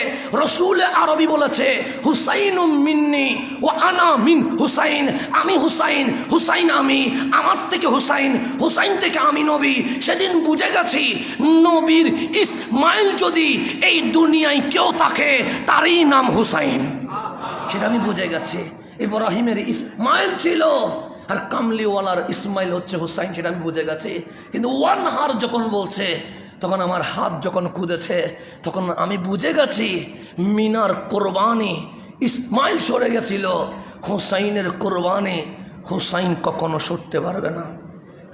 রসুল আরবি বলেছে হুসাইন মিন্নি ও আনা মিন হুসাইন, আমি হুসাইন, হুসাইন আমি, আমার থেকে হুসাইন, হুসাইন থেকে আমি নবী। সেদিন বুঝে গেছি নবীর ইসমাইল যদি এই দুনিয়ায় কেউ থাকে তারই নাম হুসাইন, সেটা আমি বুঝে গেছি। ইব্রাহিমের ইসমাইল ছিল আর কামলিওয়ালার ইসমাইল হচ্ছে হুসাইন, সেটা আমি বুঝে গেছি। কিন্তু ওয়ান হার যখন বলছে তখন আমার হাত যখন কুদেছে তখন আমি বুঝে গেছি মিনার কোরবানি ইসমাইল সরে গেছিল, হুসাইনের কোরবানি হুসাইন কখনো সরতে পারবে না।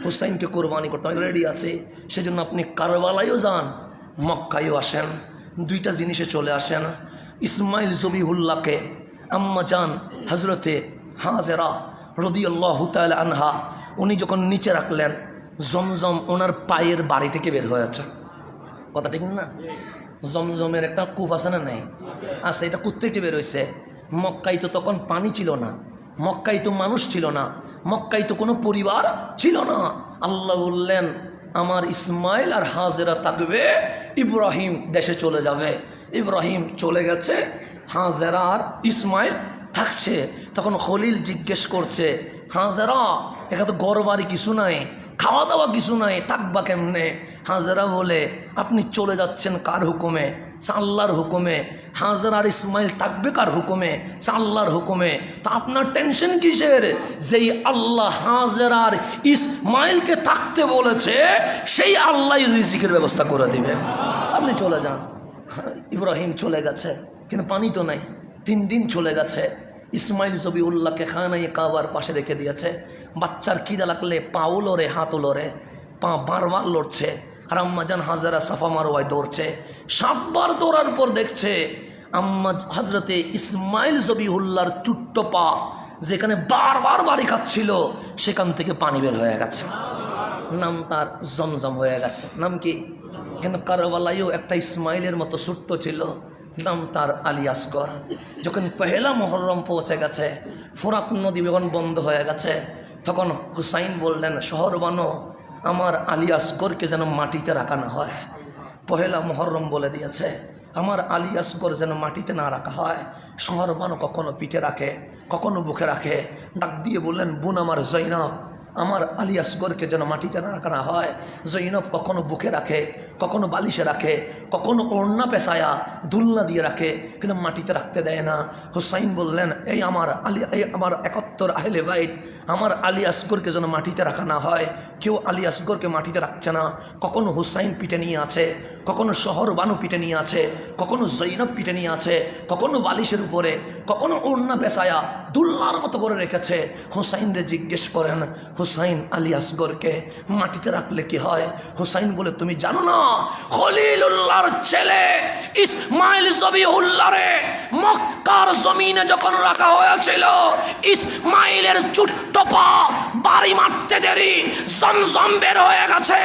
হুসাইনকে কোরবানি করতে আমি রেডি আছে। সেজন্য আপনি কারবালায়ও যান, মক্কায়ও আসেন, দুইটা জিনিসে চলে আসেন। ইসমাইল জবিহুল্লাহকে আম্মা জান হজরতে হাজেরা রাদিয়াল্লাহু তাআলা আনহা উনি যখন নিচে রাখলেন, জমজম ওনার পায়ের বাড়ি থেকে বের হয়েছে, কথা ঠিক না? জমজমের একটা কূপ আছে না? নেই, আছে। এটা কোত্থেকে বের হয়েছে? মক্কায় তো তখন পানি ছিল না, মক্কায় তো মানুষ ছিল না, মক্কায় তো কোনো পরিবার ছিল না। আল্লাহ বললেন আমার ইসমাইল আর হাজেরা থাকবে, ইব্রাহিম দেশে চলে যাবে। ইব্রাহিম চলে গেছে, হাজেরা আর ইসমাইল থাকছে। তখন খলিল জিজ্ঞেস করছে, হাজেরা এখানে তো ঘর বাড়ি কিছু নাই, খাওয়া দাওয়া কিছু নাই, থাকবা কেমনে? হাজেরা বলে আপনি চলে যাচ্ছেন কার হুকুমে? আল্লাহর হুকুমে। হাজেরা আর ইসমাইল থাকবে কার হুকুমে? আল্লাহর হুকুমে। তা আপনার টেনশন কিসের? যেই আল্লাহ হাজেরা আর ইসমাইলকে থাকতে বলেছে সেই আল্লাহ রিজিকের ব্যবস্থা করে দিবে, আপনি চলে যান। ইব্রাহিম চলে গেছে, কিন্তু পানি তো নাই। 3 দিন চলে গেছে। ইসমাইল জবিউল্লাহকে খানায় কাবার পাশে রেখে দিয়েছে। বাচ্চার খিদা লাগলে পাও লড়ে, হাতও লড়ে, পা বারবার লড়ছে। আর আম্মাজান হাজেরা সাফা মারওয়ায় দৌড়ছে। 7 বার দৌড়ার পর দেখছে আম্মা হজরতে ইসমাইল জবিউল্লাহর চুট্ট পা যেখানে বারবার বাড়ি খাচ্ছিল সেখান থেকে পানি বের হয়ে গেছে। নাম তার জমজম হয়ে গেছে। নাম কি? কিন্তু কারবালায়ও একটা ইসমাইলের মতো ছোট্ট ছিল, নাম তার আলী আসগর। যখন পহেলা মহরম পৌঁছে গেছে, ফোরাত নদী যখন বন্ধ হয়ে গেছে, তখন হুসাইন বললেন, শহর বানো, আমার আলী আসগরকে যেন মাটিতে রাখা না হয়। পহেলা মহরম বলে দিয়েছে, আমার আলী আসগর যেন মাটিতে না রাখা হয়। শহর বানো কখনো পিঠে রাখে, কখনো বুকে রাখে। ডাক দিয়ে বললেন, বোন আমার জৈনব, আমার আলী আসগরকে যেন মাটিতে না রাখা না হয়। জৈনব কখনো বুকে রাখে, কখনো বালিশে রাখে, কখনো ওড়না পেশায়া দুলনা দিয়ে রাখে, কিন্তু মাটিতে রাখতে দেয় না। হুসাইন বললেন, এই আমার আমার 71 আহলে বাইত, আমার আলী আসগরকে যেন মাটিতে রাখা না হয়। কেউ আলী আসগরকে মাটিতে রাখছে না। কখনো হুসাইন পিঠে নিয়ে আছে, কখনো শহর বানু পিঠে নিয়ে আছে, কখনো জৈনব পিঠে নিয়ে আছে, কখনো বালিশের উপরে, কখনো ওড়না পেশায়া দুলনার মতো করে রেখেছে। হুসাইনরে জিজ্ঞেস করেন, হুসাইন আলী আসগরকে মাটিতে রাখলে কি হয়? হুসাইন বলে, তুমি জানো না, খলিলুল্লাহর ছেলে ইসমাইল জবিহুল্লাহরে মক্কার জমিনে যখন রাখা হয়েছিল, ইসমাইলের ছোট্ট পা বাড়ি মারতে দেরি জমজম বের হয়ে গেছে।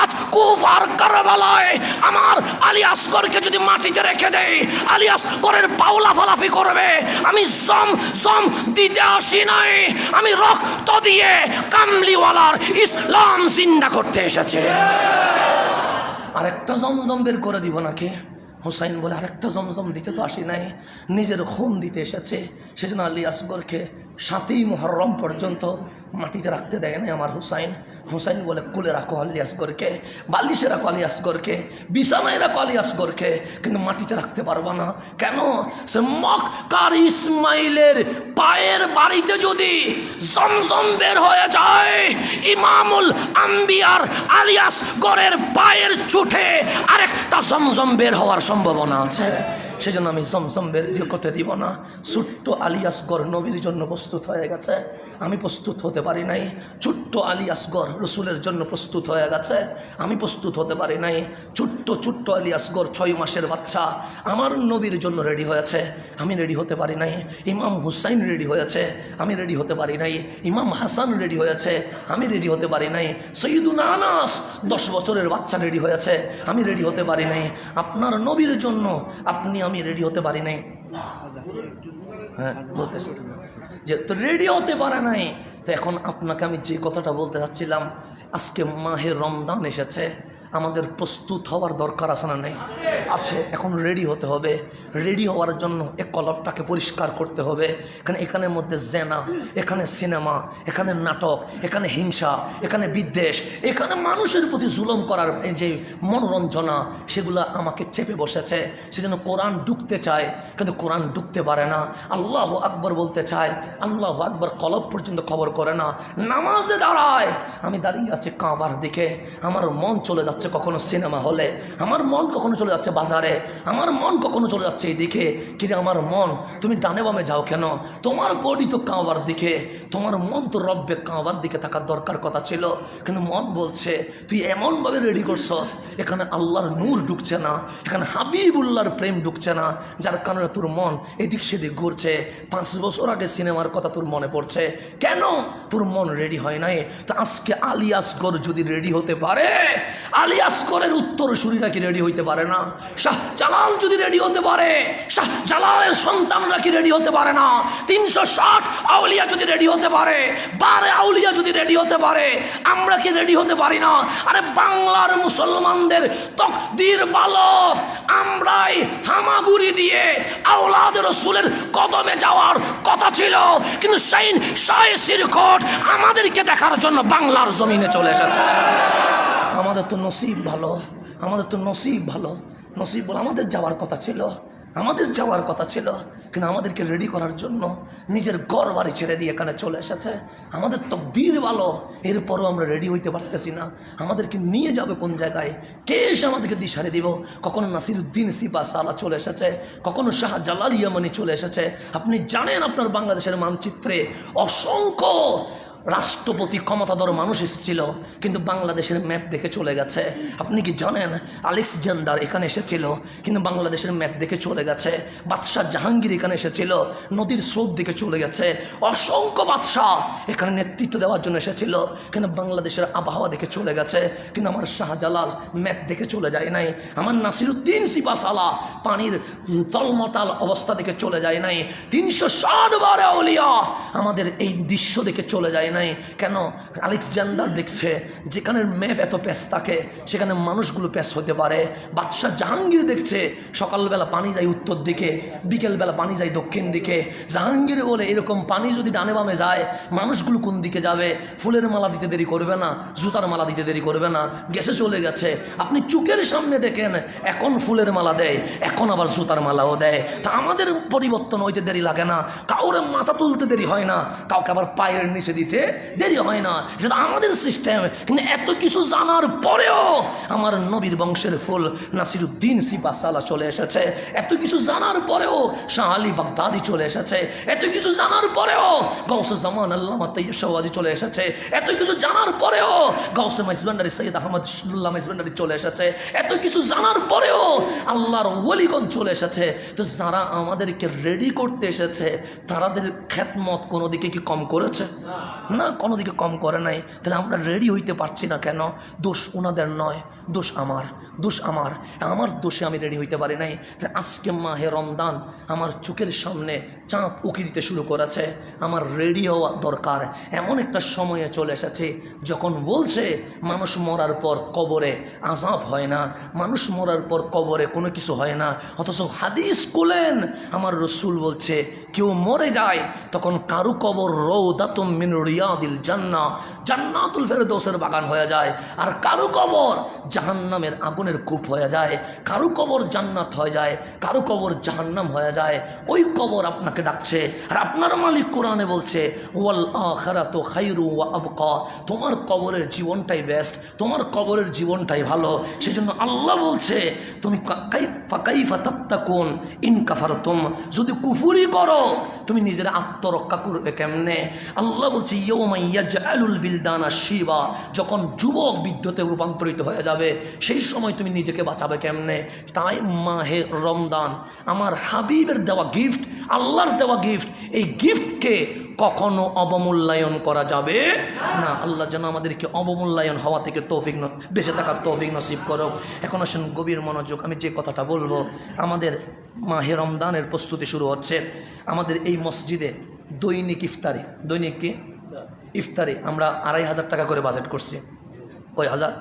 আজ কুফার কারবালায় আমার আলী আসগরকে যদি মাটিতে রেখে দেই, আলী আসগরের পাওলা ফালাফি করবে। আমি জম দিতে আসি নাই, আমি রক্ত দিয়ে কামলিওয়ালার ইসলাম জিন্দা করতে এসেছে। আরেকটা জমজম বের করে দিব নাকি? হুসাইন বলে, আরেকটা জমজম দিতে তো আসি নাই, নিজের খুন দিতে এসেছে। সেজন্য আলী আসগরকে 7ই মুহররম পর্যন্ত মাটিতে রাখতে দেয় না আমার হুসাইন। হুসাইন বলে, কুলে রাখো আলী আসগরকে, বালিশে রাখো আলী আসগরকে, বিছানায় রাখো আলী আসগরকে, কিন্তু মাটিতে রাখতে পারবা না। কেন? সে মক্কার ইসমাইলের পায়ের বাড়িতে যদি জমজম বের হয়ে যায়, ইমামুল আম্বিয়ার আলী আসগরের পায়ের চুটে আরেকটা জমজম বের হওয়ার সম্ভাবনা আছে। সেজন্য আমি জমজম বের করতে দিব না। ছোট্ট আলী আসগর নবীর জন্য প্রস্তুত হয়ে গেছে, আমি প্রস্তুত হতে পারি নাই। ছোট্ট আলী আসগর রসুলের জন্য প্রস্তুত হয়ে গেছে, আমি প্রস্তুত হতে পারি নাই। ছোট্ট আলী আসগর 6 মাসের বাচ্চা আমার নবীর জন্য রেডি হয়েছে, আমি রেডি হতে পারি নাই। ইমাম হুসাইন রেডি হয়েছে, আমি রেডি হতে পারি নাই। ইমাম হাসান রেডি হয়েছে, আমি রেডি হতে পারি নাই। সৈয়দুনা আনাস 10 বছরের বাচ্চা রেডি হয়েছে, আমি রেডি হতে পারি নাই। আপনার নবীর জন্য আমি রেডি হতে পারি নাই। হ্যাঁ, বলতেছি যে তো রেডি হতে পারে নাই। তো এখন আপনাকে আমি যে কথাটা বলতে চাচ্ছিলাম, আজকে মাহে রমজান এসেছে, আমাদের প্রস্তুত হওয়ার দরকার আছে না নেই? আছে। এখন রেডি হতে হবে। রেডি হওয়ার জন্য এই কলবটাকে পরিষ্কার করতে হবে। কারণ এখানের মধ্যে জেনা, এখানে সিনেমা, এখানে নাটক, এখানে হিংসা, এখানে বিদ্বেষ, এখানে মানুষের প্রতি জুলুম করার যে মনোরঞ্জনা, সেগুলো আমাকে চেপে বসেছে। সেজন্য কোরআন ঢুকতে চায়, কিন্তু কোরআন ঢুকতে পারে না। আল্লাহু আকবার বলতে চায়, আল্লাহু আকবার কলব পর্যন্ত খবর করে না। নামাজে দাঁড়ায়, আমি দাঁড়িয়ে আছি কাবার দিকে, আমার মন চলে যাচ্ছে কখনো সিনেমা হলে, আমার মন কখনো চলে যাচ্ছে বাজারে, আমার মন কখনো চলে যাচ্ছে এইদিকে। কিন্তু আমার মন, তুমি ডানে বামে যাও কেন? তোমার বডি তো কাবার দিকে, তোমার মন তো রব্বে কাবার দিকে থাকার দরকার কথা ছিল। কিন্তু মন বলছে তুই এমনভাবে রেডি করছস, এখানে আল্লাহর নূর ঢুকছে না, এখানে হাবিবুল্লাহর প্রেম ঢুকছে না, যার কারণে তোর মন এদিক সেদিক ঘুরছে। 5 বছর আগে সিনেমার কথা তোর মনে পড়ছে। কেন? তোর মন রেডি হয় নাই। তো আজকে আলী আসগর যদি রেডি হতে পারে, আলী আসগরের উত্তরসূরিরা কি রেডি হইতে পারে না? শাহ জালাল যদি রেডি হতে পারে, শাহ জালালের সন্তানরা কি রেডি হতে পারে না? 360 আউলিয়া যদি রেডি হতে পারে, 12 আউলিয়া যদি রেডি হতে পারে, আমরা কি রেডি হতে পারি না? আরে বাংলার মুসলমানদের তকদির ভালো, আমরাই হামাগুড়ি দিয়ে আওলাদ রাসূলের কদমে যাওয়ার কথা ছিল, কিন্তু শাইন শাহে সিরকট আমাদেরকে দেখার জন্য বাংলার জমিনে চলে এসেছে। আমাদের তো নসিব ভালো, আমাদের তো নসিব ভালো, নসিব বলে আমাদের যাওয়ার কথা ছিল, আমাদের যাওয়ার কথা ছিল, কিন্তু আমাদেরকে রেডি করার জন্য নিজের ঘর বাড়ি ছেড়ে দিয়ে এখানে চলে এসেছে। আমাদের তকদির ভালো, এরপরও আমরা রেডি হইতে পারতেছি না। আমাদেরকে নিয়ে যাবে কোন জায়গায়? কে এসে আমাদেরকে দিশারে দিব? কখনো নাসিরুদ্দিন সিপা সালা চলে এসেছে, কখনো শাহ জালাল ইয়ামানি চলে এসেছে। আপনি জানেন আপনার বাংলাদেশের মানচিত্রে অসংখ্য রাষ্ট্রপতি ক্ষমতাধর মানুষ এসেছিল, কিন্তু বাংলাদেশের ম্যাপ দেখে চলে গেছে। আপনি কি জানেন আলেকজান্ডার এখানে এসেছিল, কিন্তু বাংলাদেশের ম্যাপ দেখে চলে গেছে। বাদশাহ জাহাঙ্গীর এখানে এসেছিল, নদীর স্রোত দিকে চলে গেছে। অসংখ্য বাদশাহ এখানে নেতৃত্ব দেওয়ার জন্য এসেছিল, কিন্তু বাংলাদেশের আবহাওয়া দেখে চলে গেছে। কিন্তু আমার শাহজালাল ম্যাপ দেখে চলে যায় নাই, আমার নাসিরুদ্দিন সিপাশালা পানির তলমতাল অবস্থা দেখে চলে যায় নাই, 360 বার আউলিয়া আমাদের এই দৃশ্য দেখে চলে যায় নাই। কেন? আলেকজান্ডার দেখছে যেখানে ম্যাপ এত প্যাস থাকে সেখানে মানুষগুলো প্যাস হতে পারে। বাদশাহ জাহাঙ্গীর দেখছে সকালবেলা পানি যায় উত্তর দিকে, বিকেলবেলা পানি যায় দক্ষিণ দিকে। জাহাঙ্গীর বলে এরকম পানি যদি ডানে বামে যায় মানুষগুলো কোন দিকে যাবে? ফুলের মালা দিতে দেরি করবে না, জুতার মালা দিতে দেরি করবে না, গেছে চলে গেছে। আপনি চোখের সামনে দেখেন এখন ফুলের মালা দেয়, এখন আবার জুতার মালাও দেয়। তা আমাদের পরিবর্তন হইতে দেরি লাগে না, কাউরে মাথা তুলতে দেরি হয় না, কাউকে আবার পায়ের নিচে দিতে দেরি হয় না। সেটা আমাদের সিস্টেম। কিন্তু এত কিছু জানার পরেও আমার নবীর বংশের ফুল নাসিরুদ্দিন সিপাশালা চলে এসেছে। এত কিছু জানার পরেও শাহ আলী বাগদাদি চলে এসেছে। এত কিছু জানার পরেও গাউসে জামান আল্লামা তাইয়্যিব চলে এসেছে। এত কিছু জানার পরেও গাউসে মাইজভান্ডারি সৈয়দ আহমদ শহীদুল্লাহ মাইজভান্ডারি চলে এসেছে। এত কিছু জানার পরেও আল্লাহর ওলিগণ চলে এসেছে। তো যারা আমাদেরকে রেডি করতে এসেছে তাদের খ্যাতমত কোনো দিকে কি কম করেছে? না, কোনো দিকে কম করে নাই। তাহলে আমরা রেডি হইতে পারছি না কেন? দোষ ওনাদের নয়, দোষ আমার, দোষ আমার, আমার দোষে আমি রেডি হইতে পারি নাই। আজকে মাহে রমজান আমার চোখের সামনে চাঁদ উকি দিতে শুরু করেছে, আমার রেডি হওয়া দরকার। এমন একটা সময়ে চলে এসেছে যখন বলছে মানুষ মরার পর কবরে আযাব হয় না, মানুষ মরার পর কবরে কোনো কিছু হয় না। অথচ হাদিস খুলেন আমার রসুল বলছে কেউ মরে যায় তখন কারু কবর রওদাতুম মিন রিয়াদিল জান্নাহ, জান্নাতুল ফেরদৌসের বাগান হয়ে যায়। আর কারু কবর জাহান্নামের আগুনের কূপ হয়ে যায়, কারু কবর জান্নাত হয়ে যায়, কারু কবর জাহান্নাম হয়ে যায়। ওই কবর আপনাকে ডাকছে। আর আপনার মালিক কোরআনে বলছে ওয়াল আখিরাতু খায়রু ওয়া আবকা, তোমার কবরের জীবনটাই বেস্ট, তোমার কবরের জীবনটাই ভালো। সেজন্য আল্লাহ বলছে তুমি কাইফা তাত্তাকুন ইন কাফারতুম, যদি কুফরি করো তুমি নিজের আত্মরক্ষা করবে কেমনে? আল্লাহ বলছে ইয়াউমা ইয়াজআলুল বিলদানা শিবা, যখন যুবক বৃদ্ধতে রূপান্তরিত হয়ে যাবে সেই সময় তুমি নিজেকে বাঁচাবে কেমনে? তাই মাহে রমজান আমার হাবিবের দেওয়া গিফট, আল্লাহর দেওয়া গিফট। এই গিফটকে কখনো অবমূল্যায়ন করা যাবে না। আল্লাহ যেন আমাদেরকে অবমূল্যায়ন হওয়া থেকে তৌফিক বেঁচে থাকার তৌফিক নসিব করো। এখন আসেন গভীর মনোযোগ, আমি যে কথাটা বলবো, আমাদের মাহে রমজানের প্রস্তুতি শুরু হচ্ছে। আমাদের এই মসজিদে দৈনিক ইফতারি, দৈনিক কি ইফতারি আমরা 2500 টাকা করে বাজেট করছি। কয় হাজার?